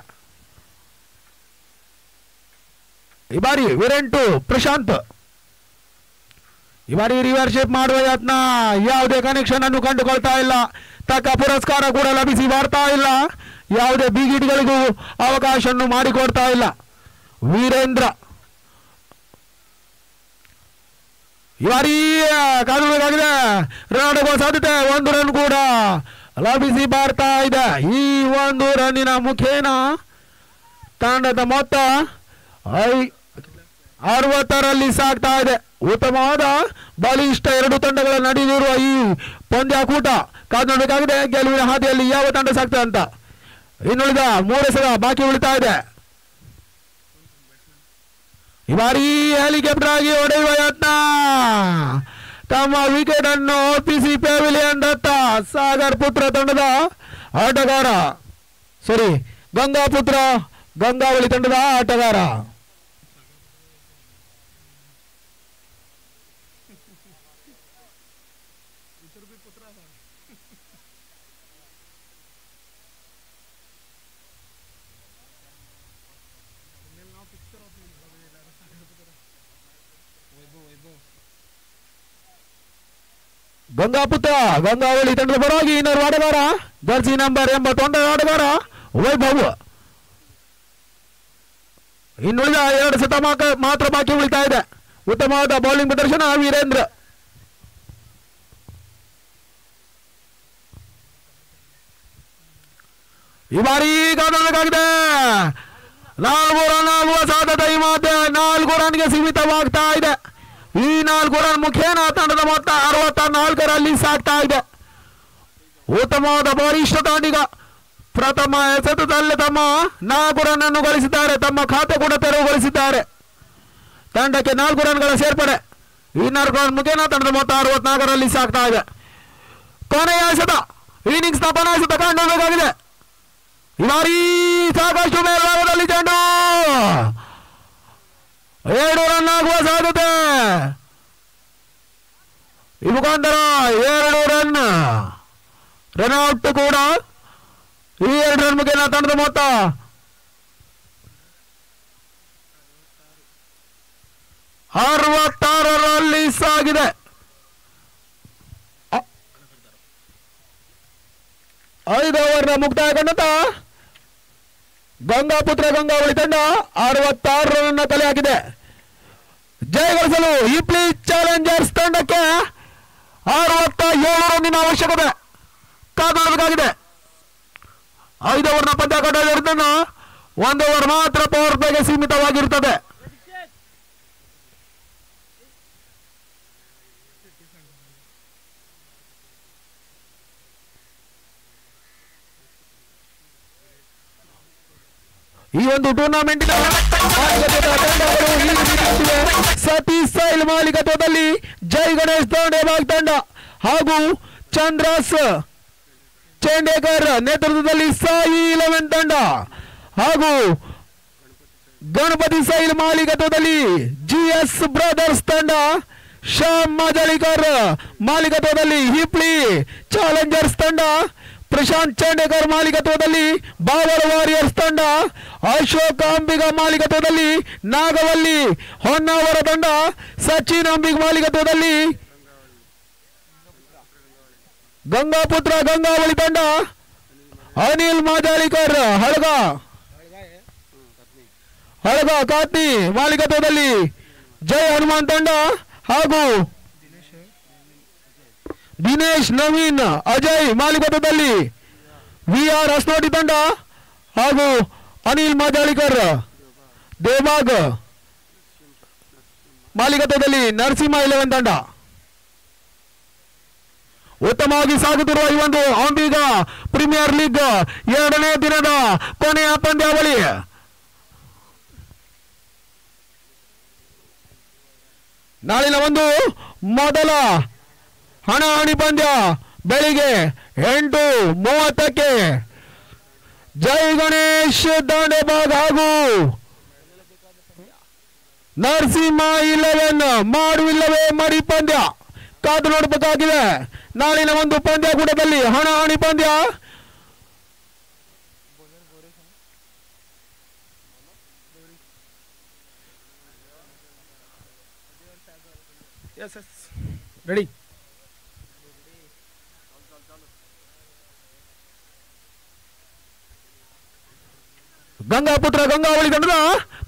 ಈ ಬಾರಿ ವಿರೆಂಟು ಪ್ರಶಾಂತ್. ಈ ಬಾರಿ ರಿವರ್ಶಿಪ್ ಮಾಡುವ ಯತ್ನ, ಯಾವುದೇ ಕನೆಕ್ಷನ್ ಅನ್ನು ಕಂಡುಕೊಳ್ತಾ ಇಲ್ಲ. ತಕ್ಕ ಪುರಸ್ಕಾರ ಕೂಡ ಲಭಿಸಿ ಬರ್ತಾ ಇಲ್ಲ. ಯಾವುದೇ ಬಿಗಿಟ್ಗಳಿಗೂ ಅವಕಾಶವನ್ನು ಮಾಡಿಕೊಡ್ತಾ ಇಲ್ಲ ವೀರೇಂದ್ರ. ಈ ಬಾರಿ ಕಾನೂನಾಗಿದೆ, ರನ್ ಆಗುವ ಸಾಧ್ಯತೆ. 1 ರನ್ ಕೂಡ ಲಭಿಸಿ ಬರ್ತಾ ಇದೆ. ಈ 1 ರನ್ನಿನ ಮುಖೇನ ತಂಡದ ಮೊತ್ತ 60ರಲ್ಲಿ ಸಾಗ್ತಾ ಇದೆ. ಉತ್ತಮವಾದ ಬಲಿಷ್ಠ 2 ತಂಡಗಳ ನಡೆದಿರುವ ಈ ಪಂದ್ಯಾಕೂಟ ಕಾದು ನೋಡಬೇಕಾಗಿದೆ. ಗೆಲುವಿನ ಹಾದಿಯಲ್ಲಿ ಯಾವ ತಂಡ ಸಾಗ್ತದೆ ಅಂತ. ಇನ್ನುಳಿದ 3 ಎಸೆತ ಬಾಕಿ ಉಳಿತಾ ಇದೆ. ಈ ಬಾರಿ ಹೆಲಿಕಾಪ್ಟರ್ ಆಗಿ ಹೊಡೆಯುವ ಯತ್ನ, ತಮ್ಮ ವಿಕೆಟ್ ಅನ್ನು ಒಪ್ಪಿಸಿ ಪೆವಿಲಿಯನ್ ದತ್ತ ಸಾಗರ್ ಪುತ್ರ ತಂಡದ ಆಟಗಾರ, ಗಂಗಾಪುತ್ರ ಗಂಗಾವಳಿ ತಂಡದ ಆಟಗಾರ. ಗಂಗಾಪುತ್ರ ಗಂಗಾವಳಿ ತಂಡದ ಪರವಾಗಿ ಇನ್ನೊಂದು ಆಟಗಾರ, ಜರ್ಸಿ ನಂಬರ್ 81 ಆಟಗಾರ ವೈಭವ್. ಇನ್ನುಳಿದ 2 ಸತ ಮಾತ್ರ ಬಾಕಿ ಉಳಿತಾ ಇದೆ. ಉತ್ತಮವಾದ ಬೌಲಿಂಗ್ ಪ್ರದರ್ಶನ ವೀರೇಂದ್ರ. ಈ ಬಾರಿ ಕಾಣಬೇಕಾಗಿದೆ. 4 ರನ್ ಆಗುವ ಸಾಧ್ಯತೆ ಈ ಮಧ್ಯೆ 4 ರನ್ಗೆ ಸೀಮಿತವಾಗ್ತಾ ಇದೆ. ಈ 4 ರನ್ ಮುಖೇನ ತಂಡದ ಮೊತ್ತ 64ರಲ್ಲಿ ಸಾಗ್ತಾ ಇದೆ. ಉತ್ತಮವಾದ ಬಲಿಷ್ಠ ತಾಂಡಿಗ ಪ್ರಥಮ ಎಸೆತದಲ್ಲಿ ತಮ್ಮ 4 ರನ್ ಅನ್ನು ಗಳಿಸಿದ್ದಾರೆ. ತಮ್ಮ ಖಾತೆ ಕೂಡ ತೆರವುಗೊಳಿಸಿದ್ದಾರೆ. ತಂಡಕ್ಕೆ 4 ರನ್ಗಳ ಸೇರ್ಪಡೆ. ಈ 4 ರನ್ ಮುಖೇನ ತಂಡದ ಮೊತ್ತ 64ರಲ್ಲಿ ಸಾಗ್ತಾ ಇದೆ. ಕೊನೆಯ ಎಸೆತ, ಇನ್ನಿಂಗ್ಸ್ ನ ಕೊನೆಯ ಎಸೆತ ಕಾಣಬೇಕಾಗಿದೆ. ಈ ಬಾರಿ ಸಾಕಷ್ಟು ಮೇಲ್ಭಾಗದಲ್ಲಿ ಚೆಂಡು 7 ರನ್ ಆಗುವ ಸಾಧ್ಯತೆ. ಈ ಮುಖಾಂತರ 2 ರನ್ಔಟ್ ಕೂಡ. ಈ 2 ರನ್ ಮುಖೇನ ತಂಡದ ಮೊತ್ತ 66ರಲ್ಲಿ ಸಾಗಿದೆ. 5 ಓವರ್ನ ಮುಕ್ತಾಯ ಕಂಡಂತ ಗಂಗಾಪುತ್ರ ಗಂಗಾವಳಿ ತಂಡ 66 ರನ್ ಕಲೆ ಹಾಕಿದೆ. ಜಯಗಳಿಸಲು ಹಿಪ್ಲಿ ಚಾಲೆಂಜರ್ಸ್ ತಂಡಕ್ಕೆ 67 ರನ್ನಿನ ಅವಶ್ಯಕತೆ ಕಾದುಕೊಳ್ಳಬೇಕಾಗಿದೆ. 5 ಓವರ್ನ ಪಂದ್ಯಾಟ ಇರುವುದನ್ನು 1 ಓವರ್ ಮಾತ್ರ ಪವರ್ ಪ್ಲೇಗೆ ಸೀಮಿತವಾಗಿರುತ್ತದೆ. ಈ ಒಂದು ಟೂರ್ನಮೆಂಟಿನ ಸತೀಶ್ ಸೈಲ್ ಮಾಲೀಕತ್ವದಲ್ಲಿ ಜೈ ಗಣೇಶ್ ದಾಂಡೇಬಾಗ್ ತಂಡ ಹಾಗೂ ಚಂದ್ರಾಸ್ ಚೇಂಡೇಕರ್ ನೇತೃತ್ವದಲ್ಲಿ ಸಾಯಿ 11 ತಂಡ ಹಾಗೂ ಗಣಪತಿ ಸೈಲ್ ಮಾಲೀಕತ್ವದಲ್ಲಿ ಜಿಎಸ್ ಬ್ರದರ್ಸ್ ತಂಡ, ಶ್ಯಾಮ್ ಮಾಜಾಳಿಕರ್ ಮಾಲೀಕತ್ವದಲ್ಲಿ ಹಿಪ್ಲಿ ಚಾಲೆಂಜರ್ಸ್ ತಂಡ, ಪ್ರಶಾಂತ್ ಚೇಂಡೇಕರ್ ಮಾಲೀಕತ್ವದಲ್ಲಿ ಬಾವರ್ ವಾರಿಯರ್ಸ್ ತಂಡ, ಅಶೋಕ್ ಅಂಬಿಗ ಮಾಲೀಕತ್ವದಲ್ಲಿ ನಾಗವಲ್ಲಿ ಹೊನ್ನಾವರ ತಂಡ, ಸಚಿನ್ ಅಂಬಿಗ್ ಮಾಲೀಕತ್ವದಲ್ಲಿ ಗಂಗಾಪುತ್ರ ಗಂಗಾವಳಿ ತಂಡ, ಅನಿಲ್ ಮಾಜಾಳಿಕರ್ ಹಳಗ ಕಾತ್ನಿ ಮಾಲೀಕತ್ವದಲ್ಲಿ ಜೈ ಹನುಮಾನ್ ತಂಡ ಹಾಗೂ ದಿನೇಶ್ ನವೀನ್ ಅಜಯ್ ಮಾಲೀಕತ್ವದಲ್ಲಿ ವಿಆರ್ ಹಸ್ನೋಟಿ ತಂಡ ಹಾಗೂ ಅನಿಲ್ ಮಾಜಾಳಿಕರ್ ದೇವಾಗ್ ಮಾಲೀಕತ್ವದಲ್ಲಿ ನರಸಿಂಹ 11 ತಂಡ. ಉತ್ತಮವಾಗಿ ಸಾಗುತ್ತಿರುವ ಈ ಒಂದು ಅಂಬಿಗ ಪ್ರೀಮಿಯರ್ ಲೀಗ್ 2ನೇ ದಿನದ ಕೊನೆಯ ಪಂದ್ಯಾವಳಿ. ನಾಳಿನ ಒಂದು ಮೊದಲ ಹಣಾಹಣಿ ಪಂದ್ಯ ಬೆಳಿಗ್ಗೆ 8:30ಕ್ಕೆ ಜೈ ಗಣೇಶ್ ದಾಂಡೇಬಾಗ್ ಹಾಗೂ ನರಸಿಂಹ 11 ಮಾಡುವಿಲ್ಲವೇ ಮಡಿ ಪಂದ್ಯ ಕಾದು ನೋಡಬೇಕಾಗಿದೆ. ನಾಳಿನ ಒಂದು ಪಂದ್ಯಾಕೂಟದಲ್ಲಿ ಹಣಾಹಣಿ ಪಂದ್ಯ. S S ready. Gangaputra Gangavali ತಂಡದ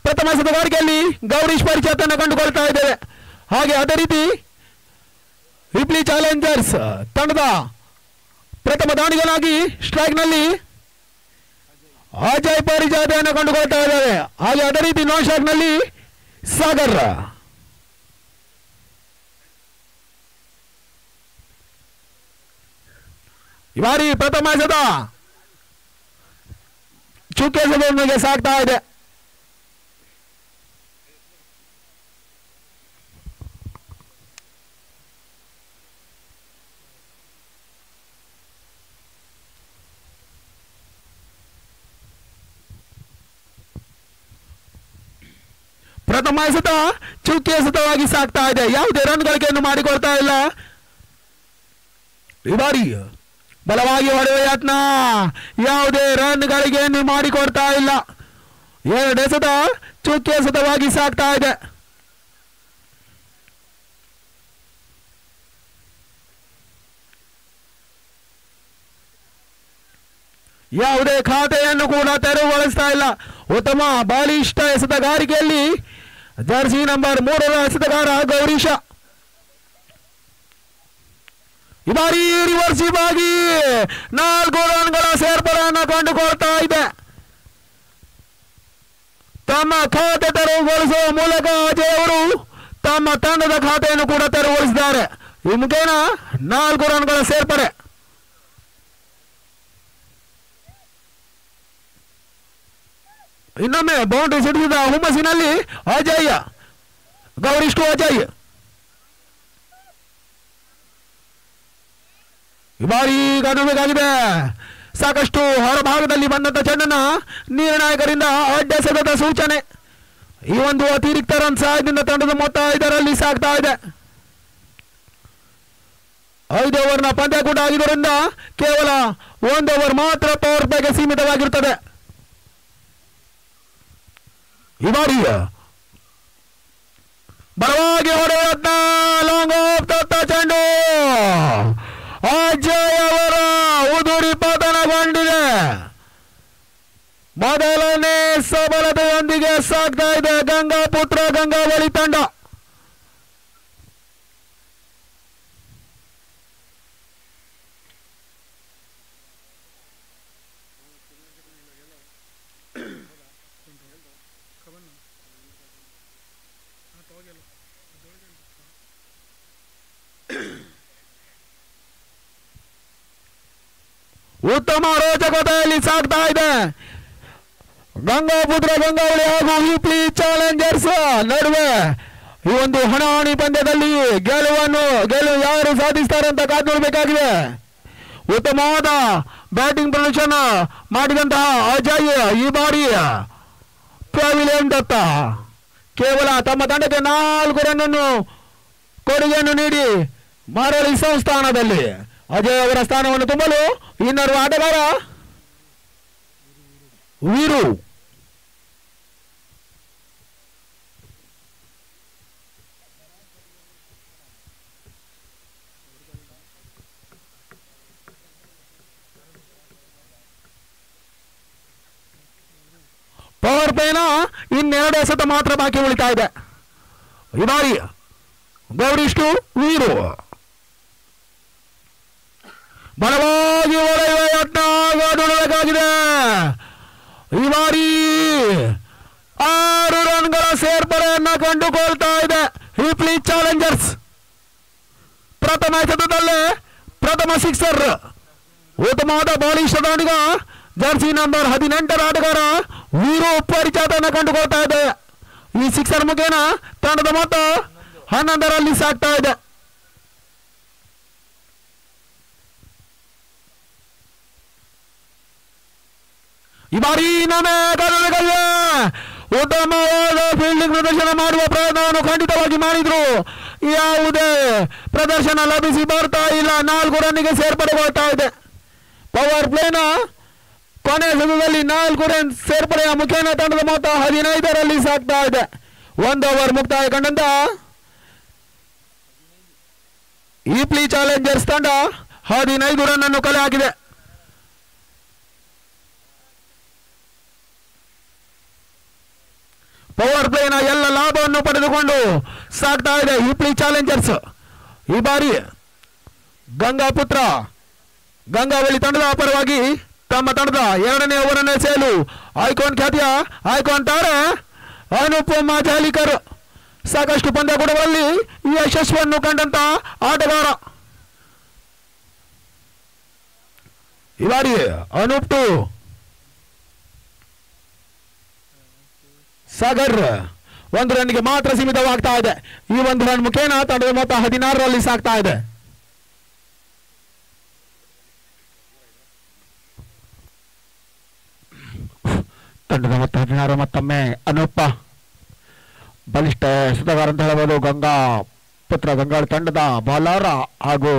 ಪ್ರಥಮ ಎಸೆತಗಾರಿಕೆಯಲ್ಲಿ ಗೌರೀಶ್ ಪರಿಚಯತನ್ನು ಕಂಡುಕೊಳ್ತಾ ಇದ್ದೇವೆ. ಹಾಗೆ ಅದೇ ರೀತಿ ಹಿಪ್ಲಿ ಚಾಲೆಂಜರ್ಸ್ ತಂಡದ ಪ್ರಥಮ ದಾನಿಗಳಾಗಿ ಸ್ಟ್ರೈಕ್ ನಲ್ಲಿ ಅಜಯ್ ಪರಿಚಯತೆಯನ್ನು ಕಂಡುಕೊಳ್ತಾ ಇದ್ದೇವೆ. ಹಾಗೆ ಅದೇ ರೀತಿ ನಾನ್ ಸ್ಟ್ರೈಕ್ ನಲ್ಲಿ ಸಾಗರ್. ಈ ಬಾರಿ ಪ್ರಥಮ ಎಸೆತ ಚುಕ್ಕೆ ಎಸೆತದೊಂದಿಗೆ ಸಾಗ್ತಾ ಇದೆ. ಪ್ರಥಮ ಎಸೆತ ಚುಕ್ಕೆ ಎಸೆತವಾಗಿ ಸಾಗ್ತಾ ಇದೆ. ಯಾವುದೇ ರನ್ ಗಳಿಕೆಯನ್ನು ಮಾಡಿಕೊಳ್ತಾ ಇಲ್ಲ. ಈ ಬಾರಿ ಬಲವಾಗಿ ಹೊಡೆಯುವ ಯತ್ನ, ಯಾವುದೇ ರನ್ ಗಳಿಗೆಯನ್ನು ಮಾಡಿಕೊಡ್ತಾ ಇಲ್ಲ. ಎರಡು ಎಸೆತ ಚುಕ್ಕೆ ಎಸೆತವಾಗಿ ಸಾಗ್ತಾ ಇದೆ. ಯಾವುದೇ ಖಾತೆಯನ್ನು ಕೂಡ ತೆರವುಗೊಳಿಸ್ತಾ ಇಲ್ಲ. ಉತ್ತಮ ಬಾಲಿಷ್ಠ ಎಸೆತಗಾರಿಕೆಯಲ್ಲಿ ಜರ್ಸಿ ನಂಬರ್ 3ರ ಎಸೆತಗಾರ ಗೌರೀಶ. ಈ ಬಾರಿ ರಿವರ್ಸಿವ್ ಆಗಿ 4 ರನ್ಗಳ ಸೇರ್ಪಡೆಯನ್ನು ಕಂಡುಕೊಳ್ತಾ ಇದೆ. ತಮ್ಮ ಖಾತೆ ತೆರವುಗೊಳಿಸುವ ಮೂಲಕ ಅಜಯ್ ಅವರು ತಮ್ಮ ತಂಡದ ಖಾತೆಯನ್ನು ಕೂಡ ತೆರವುಗೊಳಿಸಿದ್ದಾರೆ. ಈ ಮುಖೇನ 4 ರನ್ಗಳ ಸೇರ್ಪಡೆ. ಇನ್ನೊಮ್ಮೆ ಬೌಂಡ್ರಿ ಸಿಡಿಸಿದ ಹುಮ್ಮಸ್ಸಿನಲ್ಲಿ ಅಜಯ್, ಗೌರೀಶ್ ಟು ಅಜಯ್. ಈ ಬಾರಿ ಕಾಣಬೇಕಾಗಿದೆ. ಸಾಕಷ್ಟು ಹೊರಭಾಗದಲ್ಲಿ ಬಂದಂತ ಚೆಂಡನ್ನ ನಿರ್ಣಾಯಕರಿಂದ ಅಡ್ಡೆಸೆದ ಸೂಚನೆ. ಈ ಒಂದು ಅತಿರಿಕ್ತ ರನ್ ಸಹಾಯದಿಂದ ತಂಡದ ಮೊತ್ತ 5ರಲ್ಲಿ ಸಾಗ್ತಾ ಇದೆ. 5 ಓವರ್ನ ಪಂದ್ಯಕೂಟ ಆಗಿದ್ದರಿಂದ ಕೇವಲ 1 ಓವರ್ ಮಾತ್ರ ಪವರ್ ಪ್ಲೇಗೆ ಸೀಮಿತವಾಗಿರುತ್ತದೆ. ಈ ಬಾರಿ ಬಲವಾಗಿ ಹೊಡೆಯುತ್ತ ಲಾಂಗ್ ಆಫ್ ತತ್ತ ಚೆಂಡು ಅಜಯ್ ಅವರ ಉದುರಿ ಪತನಗೊಂಡಿದೆ. ಮೊದಲನೇ ಸಬಲತೆಯೊಂದಿಗೆ ಸಾಗ್ತಾ ಇದೆ ಗಂಗಾಪುತ್ರ ಗಂಗಾವಳಿ ತಂಡ. ಉತ್ತಮ ರೋಚಕತೆಯಲ್ಲಿ ಸಾಗ್ತಾ ಇದೆ. ಗಂಗಾಪುತ್ರ ಗಂಗಾವಳಿ ಹಾಗೂ ಹಿಪ್ಲಿ ಚಾಲೆಂಜರ್ಸ್ ನಡುವೆ ಈ ಒಂದು ಹಣಾಹಣಿ ಪಂದ್ಯದಲ್ಲಿ ಗೆಲುವು ಯಾರು ಸಾಧಿಸ್ತಾರೆ ಅಂತ ಕಾದು ನೋಡಬೇಕಾಗಿದೆ. ಉತ್ತಮವಾದ ಬ್ಯಾಟಿಂಗ್ ಪ್ರದರ್ಶನ ಮಾಡಿದಂತಹ ಅಜಯ್ ಈ ಬಾರಿ ಪೆವಿಲಿಯನ್ ದತ್ತ ಕೇವಲ ತಮ್ಮ ತಂಡಕ್ಕೆ 4 ರನ್ನನ್ನು ಕೊಡುಗೆಯನ್ನು ನೀಡಿ ಮರಳಿಸುವ ಸ್ಥಾನದಲ್ಲಿ ಅಜಯ್ ಅವರ ಸ್ಥಾನವನ್ನು ತುಂಬಲು ಇನ್ನೋರ್ವ ಆಟಗಾರ ವೀರು. ಪವರ್ ಪ್ಲೇನ ಇನ್ನೆರಡು ಎಸೆತ ಮಾತ್ರ ಬಾಕಿ ಉಳಿತಾ ಇದೆ. ಈ ಬಾರಿ ಗೌರೀಶ್ ಟು ವೀರು. ಬಲವಾಗಿ ಹೊಡೆಯುವ ಯತ್ನ ನೋಡಬೇಕಾಗಿದೆ. ಈ ಬಾರಿ 6 ರನ್ಗಳ ಸೇರ್ಪಡೆಯನ್ನ ಕಂಡುಕೊಳ್ತಾ ಇದೆ ಹಿಪ್ಲಿ ಚಾಲೆಂಜರ್ಸ್. ಪ್ರಥಮ ಎಸೆತದಲ್ಲೇ ಪ್ರಥಮ ಸಿಕ್ಸರ್. ಉತ್ತಮವಾದ ಬಾಲಿಷ್ಠ ದಾಂಡಿಗ ಜರ್ಸಿ ನಂಬರ್ 18ರ ಆಟಗಾರ ವೀರು ಪರಿಚಾತನ ಕಂಡುಕೊಳ್ತಾ ಇದೆ. ಈ ಸಿಕ್ಸರ್ ಮುಖೇನ ತಂಡದ ಮೊತ್ತ 11ರಲ್ಲಿ ಸಾಗ್ತಾ ಇದೆ. ಈ ಬಾರಿ ಉತ್ತಮವಾದ ಫೀಲ್ಡಿಂಗ್ ಪ್ರದರ್ಶನ ಮಾಡುವ ಪ್ರಯತ್ನವನ್ನು ಖಂಡಿತವಾಗಿ ಮಾಡಿದ್ರು. ಯಾವುದೇ ಪ್ರದರ್ಶನ ಲಭಿಸಿ ಬರ್ತಾ ಇಲ್ಲ. 4 ರನ್ನಿಗೆ ಸೇರ್ಪಡೆಗೊಳ್ತಾ ಇದೆ. ಪವರ್ ಪ್ಲೇನ ಕೊನೆ ಸಮಯದಲ್ಲಿ 4 ರನ್ ಸೇರ್ಪಡೆಯ ಮುಖೇನ ತಂಡದ ಮೊತ್ತ 15ರಲ್ಲಿ ಸಾಗ್ತಾ ಇದೆ. 1 ಓವರ್ ಮುಕ್ತಾಯ ಕಂಡಂತ ಈಪ್ಲಿ ಚಾಲೆಂಜರ್ಸ್ ತಂಡ 15 ರನ್ ಅನ್ನು ಕಲೆ ಹಾಕಿದೆ. ಪವರ್ ಪ್ಲೇನ ಎಲ್ಲ ಲಾಭವನ್ನು ಪಡೆದುಕೊಂಡು ಸಾಗ್ತಾ ಇದೆ ಈಪ್ಲಿ ಚಾಲೆಂಜರ್ಸ್. ಈ ಬಾರಿ ಗಂಗಾಪುತ್ರ ಗಂಗಾವಳಿ ತಂಡದ ಪರವಾಗಿ ತಮ್ಮ ತಂಡದ 2ನೇ ಓವರನ್ನು ಸೇಲು ಐಕಾನ್ ಖ್ಯಾತಿಯ ಐಕಾನ್ ತಾರೆ ಅನುಪಮ ಜಾಲಿಕರ್ ಸಾಕಷ್ಟು ಪಂದ್ಯಕೂಟಗಳಲ್ಲಿ ಯಶಸ್ಸನ್ನು ಕಂಡಂತ ಆಟಗಾರ. ಈ ಬಾರಿ ಅನೂಪ್ ಟು ಸಾಗರ್ 1 ರನ್ಗೆ ಮಾತ್ರ ಸೀಮಿತವಾಗ್ತಾ ಇದೆ. ಈ 1 ರನ್ ಮುಖೇನ ತಂಡದ ಮೊತ್ತ 16ರಲ್ಲಿ ಸಾಗ್ತಾ ಇದೆ. ತಂಡದ ಮೊತ್ತ 16. ಮತ್ತೊಮ್ಮೆ ಅನೂಪ ಬಲಿಷ್ಠ ಸುಧಾಗಾರ ಅಂತ ಹೇಳಬಹುದು. ಗಂಗಾ ಪುತ್ರ ಗಂಗಾಳ ತಂಡದ ಬಾಲರ್ ಹಾಗೂ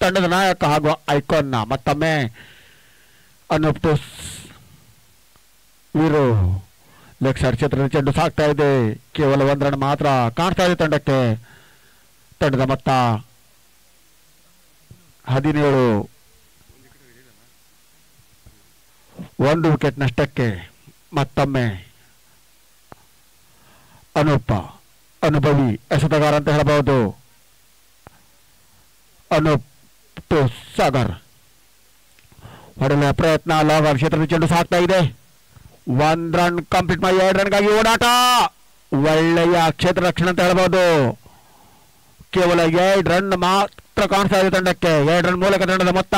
ತಂಡದ ನಾಯಕ ಹಾಗೂ ಐಕಾನ್ ಮತ್ತೊಮ್ಮೆ Anoop to Veeru leg side ಕ್ಷೇತ್ರದ ಚೆಂಡು ಸಾಕ್ತಾ ಇದೆ. ಕೇವಲ 1 ರನ್ ಮಾತ್ರ ಕಾಣ್ತಾ ಇದೆ ತಂಡಕ್ಕೆ. ತಂಡದ ಮೊತ್ತ 17. 1 ವಿಕೆಟ್ ನಷ್ಟಕ್ಕೆ ಮತ್ತೊಮ್ಮೆ ಅನುಭವಿ ಎಸೆತಗಾರ ಅಂತ ಹೇಳಬಹುದು. ಅನೂಪ್ ಟು ಸಾಗರ್ ಹೊಡೆಯುವ ಪ್ರಯತ್ನ. ಲಾಂಗ್ ಕ್ಷೇತ್ರದ ಚೆಂಡು ಸಾಕ್ತಾ ಇದೆ. 1 ರನ್ ಕಂಪ್ಲೀಟ್ ಮಾಡಿ 2 ರನ್ಗಾಗಿ ಓಡಾಟ. ಒಳ್ಳೆಯ ಕ್ಷೇತ್ರ ರಕ್ಷಣೆ ಅಂತ ಹೇಳಬಹುದು. ಕೇವಲ 2 ರನ್ ಮಾತ್ರ ಕಾಣಿಸ್ತಾ ಇದೆ ತಂಡಕ್ಕೆ. 2 ರನ್ ಮೂಲಕ ತಂಡದ ಮೊತ್ತ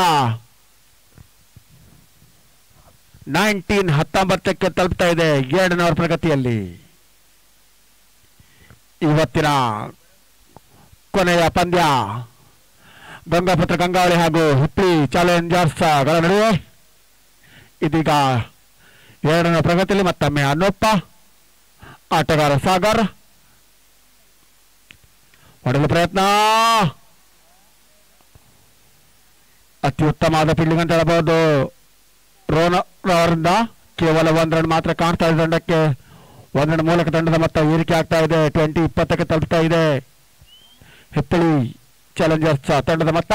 19 ತಲುಪ್ತಾ ಇದೆ 2ನೇ ಓವರ್ ಪ್ರಗತಿಯಲ್ಲಿ. ಇವತ್ತಿನ ಕೊನೆಯ ಪಂದ್ಯ ಗಂಗಾಪುತ್ರ ಗಂಗಾವಳಿ ಹಾಗೂ ಹುಟ್ಲಿ ಚಾಲೆಂಜರ್ಸ್ ಗಳ ನಡುವೆ. ಇದೀಗ 2ನೇ ಪ್ರಗತಿಯಲ್ಲಿ ಮತ್ತೊಮ್ಮೆ ಅನೂಪ ಆಟಗಾರ ಸಾಗರ್ ಹೊಡೆದ ಪ್ರಯತ್ನ. ಅತಿ ಉತ್ತಮವಾದ ಫೀಲ್ಡಿಂಗ್ ಅಂತ ಹೇಳಬಹುದು. ರೋನ್ ಅವರಿಂದ ಕೇವಲ 1 ರನ್ ಮಾತ್ರ ಕಾಣ್ತಾ ಇದೆ ತಂಡಕ್ಕೆ. 1 ರನ್ ಮೂಲಕ ತಂಡದ ಮೊತ್ತ ಏರಿಕೆ ಆಗ್ತಾ ಇದೆ. 20 ತಲುಪ್ತಾ ಇದೆ ಹಿಪ್ಪಳಿ ಚಾಲೆಂಜರ್ಸ್ ತಂಡದ ಮೊತ್ತ.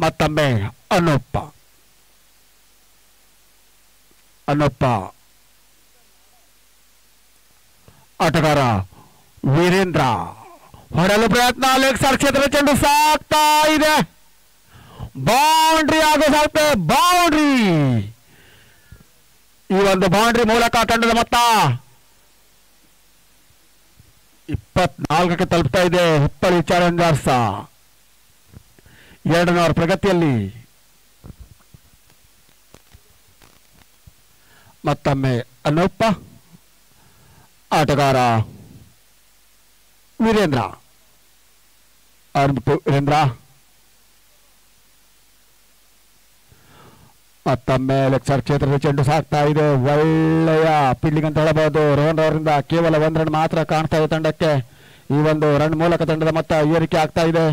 ಮತ್ತೊಮ್ಮೆ ಅನೂಪ ಆಟಗಾರ ವೀರೇಂದ್ರ ಹೊಡೆಯಲು ಪ್ರಯತ್ನ. ಲೆಗ್ ಸೈಡ್ ಕ್ಷೇತ್ರದ ಚೆಂಡು ಸಾಕ್ತಾ ಇದೆ. ಬೌಂಡ್ರಿ ಆಗೋ ಸಾಕ್ತೆ. ಬೌಂಡ್ರಿ. ಈ ಒಂದು ಬೌಂಡ್ರಿ ಮೂಲಕ ತಂಡದ ಮೊತ್ತ 24 ತಲುಪ್ತಾ ಇದೆ ಹುಪ್ಪಳ್ಳಿ ಚಾಲೆಂಜರ್ಸ್. 2ನೇ ಓವರ್ ಪ್ರಗತಿಯಲ್ಲಿ ಮತ್ತೊಮ್ಮೆ ಅನೂಪ ಆಟಗಾರ ವೀರೇಂದ್ರ ಮತ್ತೊಮ್ಮೆ ಲೆಗ್ ಸೈಡ್ ಕ್ಷೇತ್ರದ ಚೆಂಡು ಸಾಕ್ತಾ ಇದೆ. ಒಳ್ಳೆಯ ಫೀಲ್ಡಿಂಗ್ ಅಂತ ಹೇಳಬಹುದು. ರೋಹನ್ ಅವರಿಂದ ಕೇವಲ 1 ರನ್ ಮಾತ್ರ ಕಾಣ್ತಾ ಇದೆ ತಂಡಕ್ಕೆ. ಈ 1 ರನ್ ಮೂಲಕ ತಂಡದ ಮೊತ್ತ ಏರಿಕೆ ಆಗ್ತಾ ಇದೆ.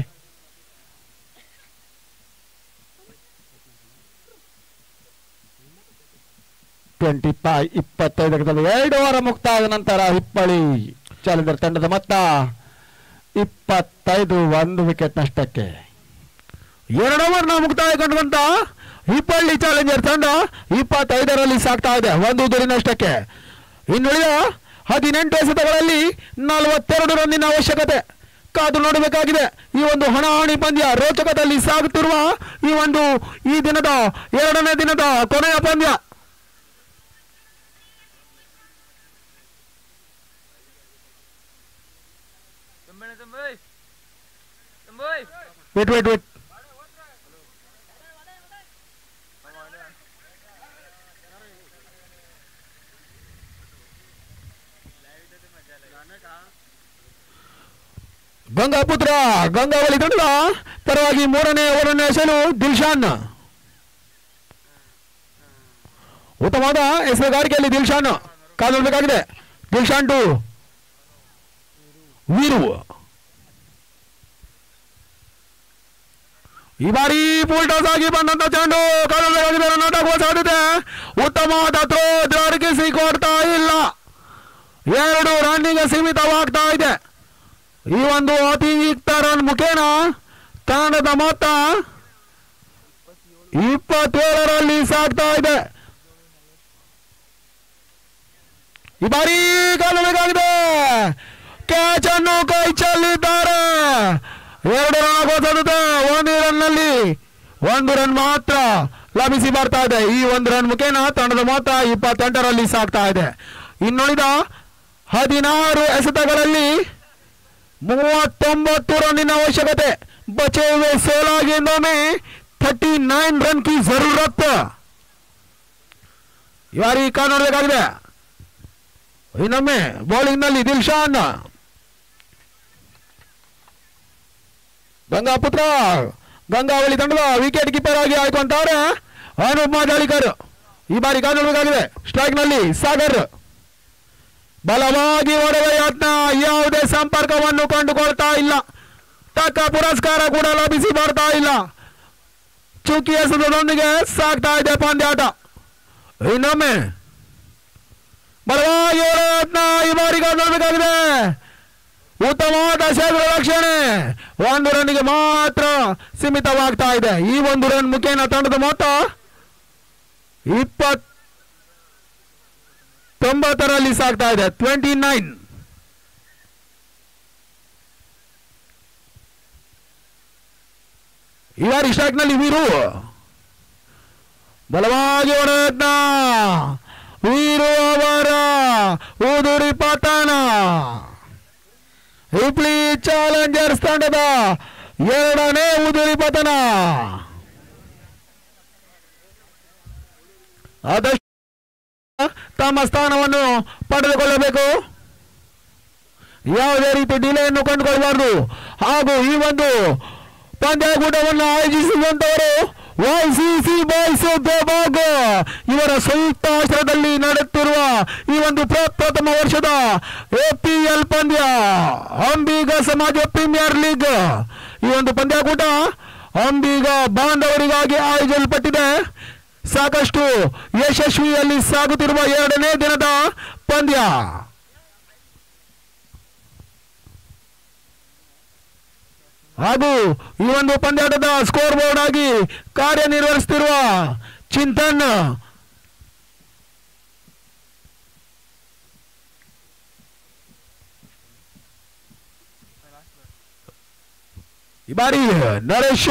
25 2 ಓವರ್ ಮುಕ್ತಾಯದ ನಂತರ ಹಿಪ್ಪಳಿ ಚಾಲೆಂಜರ್ ತಂಡದ ಮೊತ್ತ 25 1 ವಿಕೆಟ್ ನಷ್ಟಕ್ಕೆ. 2 ಓವರ್ನ ಮುಕ್ತಾಯಗೊಂಡಂತ ಹಿಪ್ಪಳ್ಳಿ ಚಾಲೆಂಜರ್ ತಂಡ 25ರಲ್ಲಿ ಸಾಕ್ತಾ ಇದೆ 1 ದುರಿ ನಷ್ಟಕ್ಕೆ. ಇನ್ನುಳಿದ 18 ಎಸೆತಗಳಲ್ಲಿ 42 ರನ್ನಿನ ಅವಶ್ಯಕತೆ. ಕಾದು ನೋಡಬೇಕಾಗಿದೆ. ಈ ಒಂದು ಹಣಾಹಣಿ ಪಂದ್ಯ ರೋಚಕದಲ್ಲಿ ಸಾಗುತ್ತಿರುವ ಈ ದಿನದ 2ನೇ ದಿನದ ಕೊನೆಯ ಪಂದ್ಯ. ವೇಟ್ ಗಂಗಾಪುತ್ರ ಗಂಗಾವಳಿ ತಂಡದ ಪರವಾಗಿ 3ನೇ ಓವರನ್ನು ಎಸೆಯಲು ದಿಲ್ಶಾನ್. ಉತ್ತಮವಾದ ಎಸೆಗಾರಿಕೆಯಲ್ಲಿ ದಿಲ್ಶಾನ್ ಕಾದೊಳ್ಳಬೇಕಾಗಿದೆ. ದಿಲ್ಶಾನ್ ಟು ವೀರು. ಈ ಬಾರಿ ಫುಲ್ ಟಾಸ್ ಆಗಿ ಬಂದಂತ ಚೆಂಡು ಕಾದೊಳ್ಳಬೇಕಾಗಿದೆ. ರನ್ ಆಗುವ ಸಾಧ್ಯತೆ. ಉತ್ತಮವಾದ ಥ್ರೋ ದೊರಕಿಸಿಕೊಡ್ತಾ ಇಲ್ಲ. 2 ರನ್ನಿಗೆ ಸೀಮಿತವಾಗ್ತಾ ಇದೆ. ಈ ಒಂದು ಅತಿರಿಕ್ತ ರನ್ ಮುಖೇನ ತಂಡದ ಮೊತ್ತ 27ರಲ್ಲಿ ಸಾಗ್ತಾ ಇದೆ. ಈ ಬಾರಿ ಗೆಲ್ಲಬೇಕಾಗಿದೆ. ಕ್ಯಾಚ್ ಅನ್ನು ಕೈ ಚೆಲ್ಲಿದ್ದಾರೆ. 2 ರನ್ ಆಗೋದು. 1 ರನ್ನಲ್ಲಿ 1 ರನ್ ಮಾತ್ರ ಲಭಿಸಿ ಬರ್ತಾ ಇದೆ. ಈ 1 ರನ್ ಮುಖೇನ ತಂಡದ ಮೊತ್ತ 28ರಲ್ಲಿ ಸಾಗ್ತಾ ಇದೆ. ಇನ್ನುಳಿದ 16 ಎಸೆತಗಳಲ್ಲಿ 39 ರನ್ನಿನ ಅವಶ್ಯಕತೆ. बचे हुए 16 गेंदों में 39 रन की जरूरत. यारी का ನೋಡಬೇಕಾಗಿದೆ. ಇನ್ನೊಮ್ಮೆ ಬೌಲಿಂಗ್ ನಲ್ಲಿ ದಿಲ್ಶಾನ್ ಗಂಗಾಪುತ್ರ ಗಂಗಾವಳಿ ತಂಡದ ವಿಕೆಟ್ ಕೀಪರ್ ಆಗಿ ಆಯ್ಕೊಂತಾರೆ ಅನೂಪ್ ಮಾದಾಳಿಕರ್. ಈ ಬಾರಿ का ನೋಡಬೇಕಾಗಿದೆ. ಸ್ಟ್ರೈಕ್ ನಲ್ಲಿ ಸಾಗರ್ ಬಲವಾಗಿ ಹೊಡೆದ ಯತ್ನ, ಯಾವುದೇ ಸಂಪರ್ಕವನ್ನು ಕಂಡುಕೊಳ್ತಾ ಇಲ್ಲ. ತಕ್ಕ ಪುರಸ್ಕಾರ ಕೂಡ ಲಭಿಸಿ ಬರ್ತಾ ಇಲ್ಲ. ಚುಕ್ಕಿ ಎಸೆತದೊಂದಿಗೆ ಸಾಗ್ತಾ ಇದೆ ಪಂದ್ಯಾಟ. ಇನ್ನೊಮ್ಮೆ ಬಲವಾಗಿ ಹೊಡೆದ ಯತ್ನ, ಈ ಬಾರಿ ನೋಡಬೇಕಾಗಿದೆ. ಉತ್ತಮವಾದ ಕ್ಷೇತ್ರ ರಕ್ಷಣೆ 1 ರನ್ಗೆ ಮಾತ್ರ ಸೀಮಿತವಾಗ್ತಾ ಇದೆ. ಈ 1 ರನ್ ಮುಖೇನ ತಂಡದ ಮೊತ್ತ 29ರಲ್ಲಿ ಸಾಗ್ತಾ ಇದೆ. 29. ಈ ಬಾರಿ ಸ್ಟ್ರೈಕ್ ನಲ್ಲಿ ವೀರು ಬಲವಾಗಿ ಹೊಡೆದ ವೀರು ಅವರ ಉದುರಿ ಪತನ. ಹುಬ್ಳಿ ಚಾಲೆಂಜರ್ಸ್ ತಂಡದ 2ನೇ ಉದುರಿ ಪತನ. ಆದಷ್ಟು ತಮ್ಮ ಸ್ಥಾನವನ್ನು ಪಡೆದುಕೊಳ್ಳಬೇಕು. ಯಾವುದೇ ರೀತಿ ಡಿಲೆಯನ್ನು ಕಂಡುಕೊಳ್ಳಬಾರದು. ಹಾಗೂ ಈ ಒಂದು ಪಂದ್ಯಾಕೂಟವನ್ನು ಆಯೋಜಿಸಿದಂತವರು YCC ಬಾಯ್ಸ್ ದೇವಾಗ್ ಇವರ ಸಂಯುಕ್ತ ಆಶ್ರಯದಲ್ಲಿ ನಡೆಯುತ್ತಿರುವ ಈ ಒಂದು ಪ್ರಥಮ ವರ್ಷದ APL ಪಂದ್ಯ ಅಂಬಿಗ ಸಮಾಜ ಪ್ರೀಮಿಯರ್ ಲೀಗ್. ಈ ಒಂದು ಪಂದ್ಯಾಕೂಟ ಅಂಬಿಗ ಬಾಂಧವರಿಗಾಗಿ ಆಯೋಜಿಸಲ್ಪಟ್ಟಿದೆ. ಸಾಕಷ್ಟು ಯಶಸ್ವಿಯಲ್ಲಿ ಸಾಗುತ್ತಿರುವ 2ನೇ ದಿನದ ಪಂದ್ಯ. ಹಾಗೂ ಈ ಒಂದು ಪಂದ್ಯಾಟದ ಸ್ಕೋರ್ ಬೋರ್ಡ್ ಆಗಿ ಕಾರ್ಯನಿರ್ವಹಿಸುತ್ತಿರುವ ಚಿಂತನ್ ಈ ಬಾರಿ ನರೇಶ್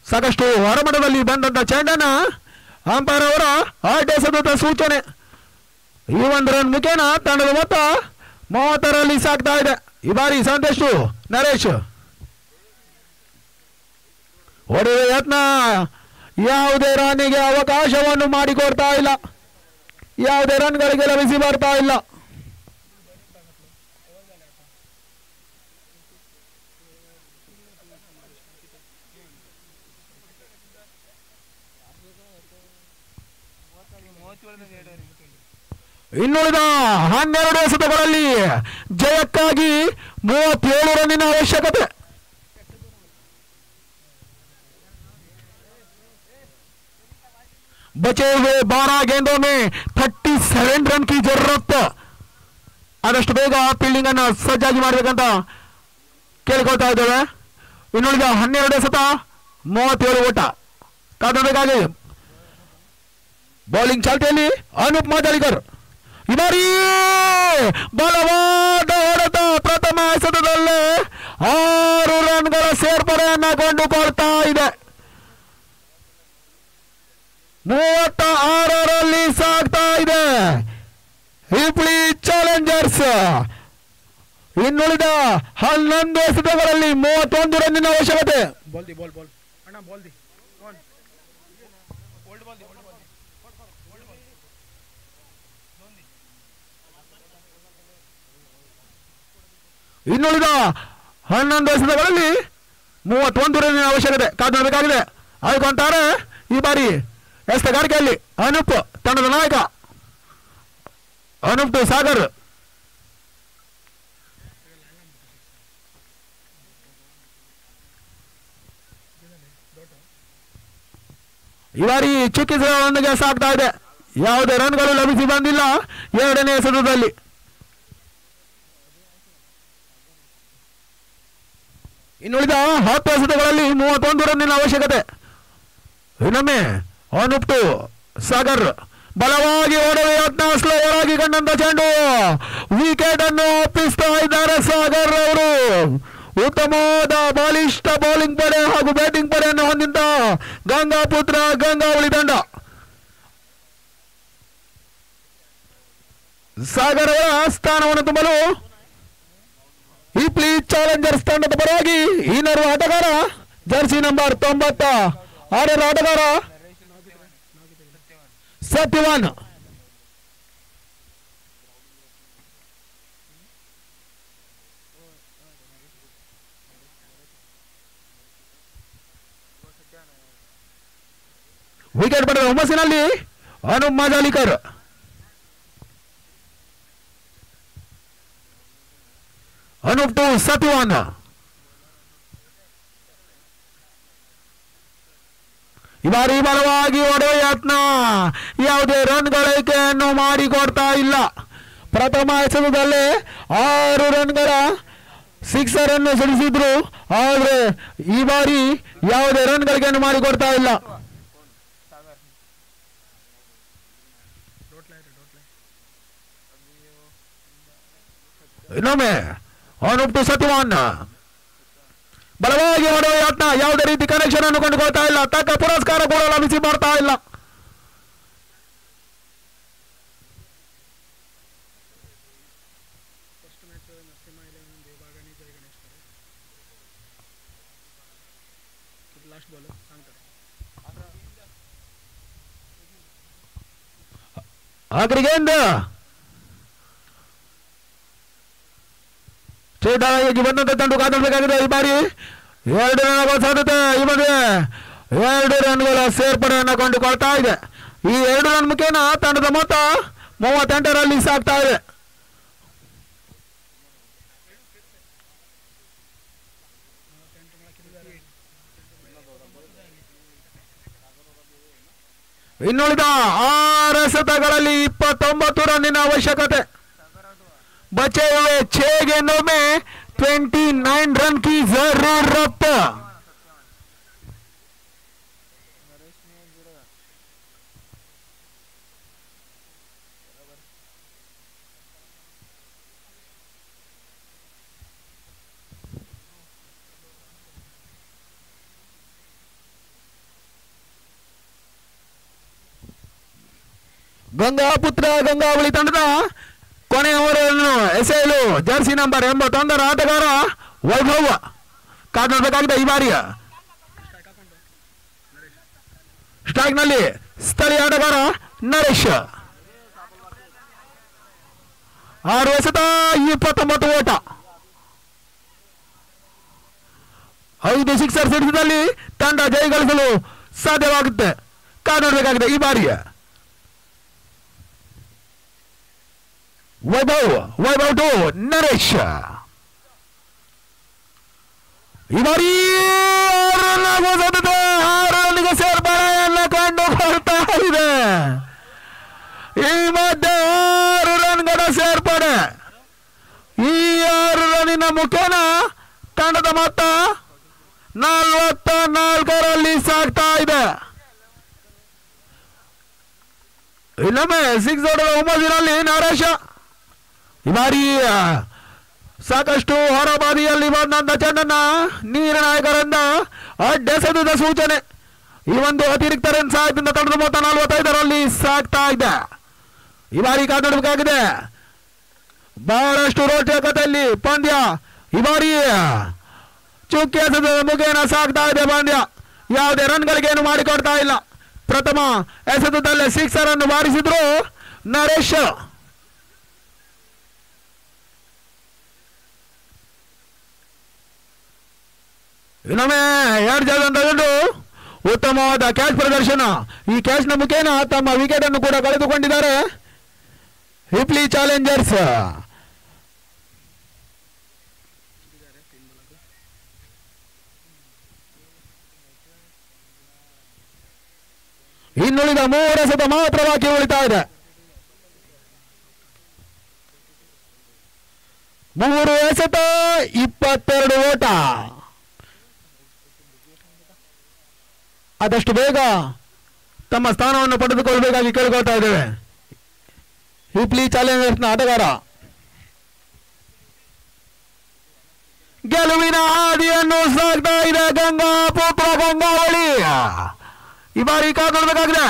ಸಾಕಷ್ಟು ಹೊರಮಟ್ಟದಲ್ಲಿ ಬಂದಂತ ಚೆಂಡನ್ನ ಅಂಪೈರ್ ಅವರ ಆಟೆಸದ ಸೂಚನೆ. ಈ 1 ರನ್ ಮುಖೇನ ತಂಡದ ಮೊತ್ತ 30ರಲ್ಲಿ ಸಾಗ್ತಾ ಇದೆ. ಈ ಬಾರಿ ಸಂದೇಶ್ ನರೇಶ್ ಹೊಡೆದ ಯತ್ನ, ಯಾವುದೇ ರನ್ನಿಗೆ ಅವಕಾಶವನ್ನು ಮಾಡಿಕೊಡ್ತಾ ಇಲ್ಲ. ಯಾವುದೇ ರನ್ಗಳಿಗೆ ಲಭಿಸಿ ಬರ್ತಾ ಇಲ್ಲ. ಇನ್ನುಳಿದ 12 ಎಸೆತಗಳಲ್ಲಿ ಜಯಕ್ಕಾಗಿ 37 ರನ್ನಿನ ಅವಶ್ಯಕತೆ. बचे हुए 12 गेंदों में 37 रन की जरूरत. ಆದಷ್ಟು ಬೇಗ ಫೀಲ್ಡಿಂಗ್ ಅನ್ನು ಸಜ್ಜಾಗಿ ಮಾಡಬೇಕಂತ ಕೇಳಿಕೊಳ್ತಾ ಇದ್ದೇವೆ. ಇನ್ನುಳಿದ 12 ಎಸೆತ 37 ಓಟ. ಕಾದಬೇಕಾಗಿ ಬೌಲಿಂಗ್ ಚಾಲ್ತಿಯಲ್ಲಿ ಅನೂಪ್ ಮಾದಾಳಿಕರ್. ಈ ಬಾರಿ ಬಲವಾದ ಹೊಡೆತ. ಪ್ರಥಮ ಎಸೆತದಲ್ಲೇ 6 ರನ್ಗಳ ಸೇರ್ಪಡೆಯನ್ನ ಕಂಡುಕೊಳ್ತಾ ಇದೆ. 36ರಲ್ಲಿ ಸಾಗ್ತಾ ಇದೆ ಹುಬ್ಳಿ ಚಾಲೆಂಜರ್ಸ್. ಇನ್ನುಳಿದ 11 ಎಸೆತಗಳಲ್ಲಿ 31 ರನ್ನಿನ ಅವಶ್ಯಕತೆ. ಇನ್ನುಳಿದ 11 ಎಸೆತಗಳಲ್ಲಿ 31 ರನ್ನಿನ ಅವಶ್ಯಕತೆ. ಕಾದು ಆಯ್ಕೊಂತಾರೆ. ಈ ಬಾರಿ ಎಸೆತಗಾರಿಕೆಯಲ್ಲಿ ಅನೂಪ್ ತಂಡದ ನಾಯಕ. ಅನೂಪ್ ಟು ಸಾಗರ್. ಈ ಬಾರಿ ಚುಕ್ಕಿಸಲೊಂದಿಗೆ ಸಾಗ್ತಾ ಇದೆ. ಯಾವುದೇ ರನ್ಗಳು ಲಭಿಸಿ ಬಂದಿಲ್ಲ 2ನೇ ಎಸೆತದಲ್ಲಿ. ಇನ್ನುಳಿದ 10 ಎಸೆತಗಳಲ್ಲಿ 31 ರನ್ನಿನ ಅವಶ್ಯಕತೆ. ಇನ್ನೊಮ್ಮೆ ಅನುಪ್ ಟು ಸಾಗರ್ ಬಲವಾಗಿ ಓಡುವ ಯತ್ನ, ಸ್ಲೋವರ್ ಆಗಿ ಕಂಡಂತ ಚೆಂಡು ವಿಕೆಟ್ ಅನ್ನು ಒಪ್ಪಿಸ್ತಾ ಇದ್ದಾರೆ ಸಾಗರ್ ಅವರು. ಉತ್ತಮವಾದ ಬಾಲಿಷ್ಠ ಬೌಲಿಂಗ್ ಪಡೆ ಹಾಗೂ ಬ್ಯಾಟಿಂಗ್ ಪಡೆಯನ್ನು ಹೊಂದಿದ್ದ ಗಂಗಾಪುತ್ರ ಗಂಗಾವಳಿ ತಂಡ ಸಾಗರ್ ಅವರ ಸ್ಥಾನವನ್ನು ತುಂಬಲು ಹಿಪ್ಲಿ ಚಾಲೆಂಜರ್ಸ್ ತಂಡದ ಪರವಾಗಿ ಇನ್ನೋರ್ವ ಆಟಗಾರ ಜರ್ಸಿ ನಂಬರ್ 96 ಆಟಗಾರ ಸತ್ಯವಾನ್. ವಿಕೆಟ್ ಪಡೆದ ಹುಮ್ಮಸ್ಸಿನಲ್ಲಿ ಅನುಪ್ ಮಾಜಾಲಿಕರ್. ಅನುಪ್ ಟು ಸತ್ಯವಾನ್. ಈ ಬಾರಿ ಬಲವಾಗಿ ಹೊಡೆಯುವ ಯತ್ನ, ಯಾವುದೇ ರನ್ ಗಳಿಕೆಯನ್ನು ಮಾಡಿಕೊಡ್ತಾ ಇಲ್ಲ. ಪ್ರಥಮ ಎಸೆತದಲ್ಲೇ 6 ರನ್ಗಳ ಸಿಕ್ಸರ್ ಅನ್ನು ಸಿಡಿಸಿದ್ರು, ಆದರೆ ಈ ಬಾರಿ ಯಾವುದೇ ರನ್ ಗಳಿಕೆಯನ್ನು ಮಾಡಿಕೊಡ್ತಾ ಇಲ್ಲ. ಇನ್ನೊಮ್ಮೆ ಅನುಪ್ ಟು ಸತ್ಯವಾನ್ ಬಲವಾಗಿ ಹೊಡೆಯುವ ಯತ್ನ, ಯಾವುದೇ ರೀತಿ ಕನೆಕ್ಷನ್ ಅನ್ನು ಕಂಡುಕೊಳ್ತಾ ಇಲ್ಲ. ತಕ್ಕ ಪುರಸ್ಕಾರ ಕೂಡ ಲಭಿಸಿ ಮಾಡ್ತಾ ಇಲ್ಲ. ಆಖರಿಗೆಂದ ಚೇತಾಗಿ ಬಂದಂತ ತಂಡ ಕಾದಬೇಕಾಗಿದೆ. ಈ ಬಾರಿ 2 ರನ್ಗಳ ಸಾಧ್ಯತೆ, ಈ ಬಗ್ಗೆ 2 ರನ್ಗಳ ಸೇರ್ಪಡೆಯನ್ನು ಕಂಡುಕೊಳ್ತಾ ಇದೆ. ಈ 2 ರನ್ ಮುಖೇನ ತಂಡದ ಮೊತ್ತ 38 ರನ್ಸ್ ಆಗ್ತಾ ಇದೆ. ಇನ್ನುಳಿದ 6 ಎಸೆತಗಳಲ್ಲಿ 29 ರನ್ನಿನ ಅವಶ್ಯಕತೆ. बचे हुए 6 गेंदों में 29 रन की जरूरत. ಗಂಗಾಪುತ್ರ ಗಂಗಾವಳಿ ತಂಡದ ಕೊನೆಯ ಓವರನ್ನು ಎಸೆಯಲು ಜರ್ಸಿ ನಂಬರ್ 81 ಆಟಗಾರ ವೈಭವ್ ಕಾಣಬೇಕಾಗಿದೆ. ಈ ಬಾರಿಯ ಸ್ಟ್ರೈಕ್ ನಲ್ಲಿ ಸ್ಥಳೀಯ ಆಟಗಾರ ನರೇಶ್. 6 ಎಸೆತ 29 ಓಟ, 5 ಸಿಕ್ಸರ್ ಸಿಡಿಸಿದಲ್ಲಿ ತಂಡ ಜಯಗಳಿಸಲು ಸಾಧ್ಯವಾಗುತ್ತೆ. ಕಾಣಬೇಕಾಗಿದೆ ಈ ಬಾರಿಯ ವೈಭವ್ ಟು ನರೇಶ್. ಈ ಬಾರಿ 6 ರನ್ನಿಗೆ ಸೇರ್ಪಡೆಯನ್ನು ಕಂಡುಕೊಳ್ತಾ ಇದೆ. ಈ ಮಧ್ಯೆ 6 ರನ್ಗಳ ಸೇರ್ಪಡೆ. ಈ 6 ರನ್ನಿನ ಮುಖೇನ ತಂಡದ ಮೊತ್ತ 44 ರನ್ಸ್ ಆಗ್ತಾ ಇದೆ. ಇನ್ನೊಮ್ಮೆ 6 ಹೊಡೆದ ಹುಮ್ಮಸ್ಸಿನಲ್ಲಿ ನರೇಶ. ಈ ಬಾರಿ ಸಾಕಷ್ಟು ಹೊರಬದಿಯಲ್ಲಿ ಬಂದಂತ ಚೆಂಡನ್ನ ನಿರ್ಣಾಯಕರಿಂದ ಅಡ್ಡೆಸೆದ ಸೂಚನೆ. ಈ ಒಂದು ಅತಿರಿಕ್ತ ರನ್ ಸಹಾಯದಿಂದ ತಂಡದ ಮೊತ್ತ 45 ರನ್ಸ್ ಆಗ್ತಾ ಇದೆ. ಈ ಬಾರಿ ಕಾಣಬೇಕಾಗಿದೆ. ಬಹಳಷ್ಟು ರೋಚಕತೆಯಲ್ಲಿ ಪಂದ್ಯ. ಈ ಬಾರಿ ಚುಕ್ಕಿ ಎಸೆದ ಮುಖೇನ ಸಾಗ್ತಾ ಇದೆ ಪಂದ್ಯ. ಯಾವುದೇ ರನ್ಗಳಿಗೆ ಏನು ಮಾಡಿಕೊಡ್ತಾ ಇಲ್ಲ. ಪ್ರಥಮ ಎಸೆತದಲ್ಲೇ ಸಿಕ್ಸರ್ ಅನ್ನು ಬಾರಿಸಿದ್ರು ನರೇಶ್. ಇನ್ನೊಮ್ಮೆ 2 ಜನ ಉತ್ತಮವಾದ ಕ್ಯಾಚ್ ಪ್ರದರ್ಶನ. ಈ ಕ್ಯಾಚ್ ನ ಮುಖೇನ ತಮ್ಮ ವಿಕೆಟ್ ಅನ್ನು ಕೂಡ ಕಳೆದುಕೊಂಡಿದ್ದಾರೆ ಹಿಪ್ಲಿ ಚಾಲೆಂಜರ್ಸ್. ಇನ್ನುಳಿದ 3 ಎಸೆತ ಮಾತ್ರ ಬಾಕಿ ಉಳಿತಾ ಇದೆ. 3 ಎಸೆತ 22 ಓಟ. ಆದಷ್ಟು ಬೇಗ ತಮ್ಮ ಸ್ಥಾನವನ್ನು ಪಡೆದುಕೊಳ್ಳಬೇಕಾಗಿ ಕೇಳಿಕೊಳ್ತಾ ಇದ್ದೇವೆ. ಹಿಪ್ಲಿ ಚಾಲೆಂಜರ್ಸ್ನ ಆಟಗಾರ ಗೆಲುವಿನ ಹಾದಿಯನ್ನು ಸಾಗ್ತಾ ಇದೆ ಗಂಗಾ ಪುತ್ರ ಗಂಗಾವಳಿ. ಈ ಬಾರಿ ಕಾದುಕೊಳ್ಳಬೇಕಾಗಿದೆ.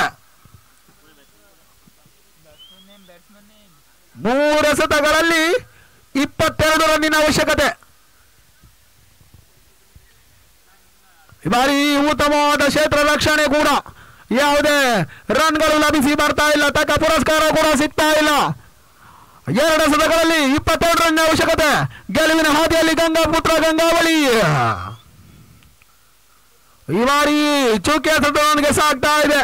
3 ಎಸೆತಗಳಲ್ಲಿ 22 ರನ್ನಿನ ಅವಶ್ಯಕತೆ. ಈ ಬಾರಿ ಉತ್ತಮವಾದ ಕ್ಷೇತ್ರ ರಕ್ಷಣೆ ಕೂಡ, ಯಾವುದೇ ರನ್ಗಳು ಲಭಿಸಿ ಬರ್ತಾ ಇಲ್ಲ, ತಕ್ಕ ಪುರಸ್ಕಾರ ಕೂಡ ಸಿಗ್ತಾ ಇಲ್ಲ. 2 ಎಸೆತಗಳಲ್ಲಿ 22 ರನ್ ಅವಶ್ಯಕತೆ. ಗೆಲುವಿನ ಹಾದಿಯಲ್ಲಿ ಗಂಗಾ ಪುತ್ರ ಗಂಗಾವಳಿ. ಈ ಬಾರಿ ಚುಕ್ಕೆ ಎಸೆತದೊಂದಿಗೆ ಸಾಗ್ತಾ ಇದೆ.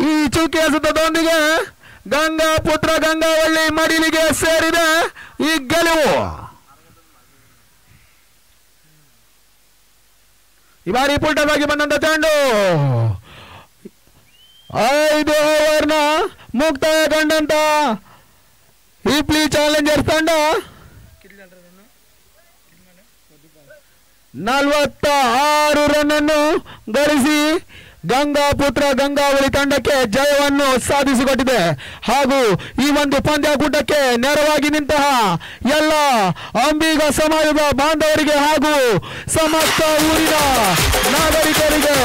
ಈ ಚುಕ್ಕೆ ಎಸೆತದೊಂದಿಗೆ ಗಂಗಾ ಪುತ್ರ ಗಂಗಾವಳಿ ಮಡಿಲಿಗೆ ಸೇರಿದೆ ಈ ಗೆಲುವು. ಈ ಬಾರಿ ಪುಟ್ಟದಾಗಿ ಬಂದಂತ ಚೆಂಡು 5 ಓವರ್ನ ಮುಕ್ತಾಯ ಕಂಡಂತ ಹಿಪ್ಲಿ ಚಾಲೆಂಜರ್ಸ್ ತಂಡ 46 ರನ್ ಅನ್ನು ಗಳಿಸಿ ಗಂಗಾ ಪುತ್ರ ಗಂಗಾವಳಿ ತಂಡಕ್ಕೆ ಜಯವನ್ನು ಸಾಧಿಸಿಕೊಟ್ಟಿದೆ. ಹಾಗೂ ಈ ಒಂದು ಪಂದ್ಯಾಕೂಟಕ್ಕೆ ನೆರವಾಗಿ ನಿಂತಹ ಎಲ್ಲ ಅಂಬಿಗ ಸಮಾಜದ ಬಾಂಧವರಿಗೆ ಹಾಗೂ ಸಮಸ್ತ ಊರಿನ ನಾಗರಿಕರಿಗೆ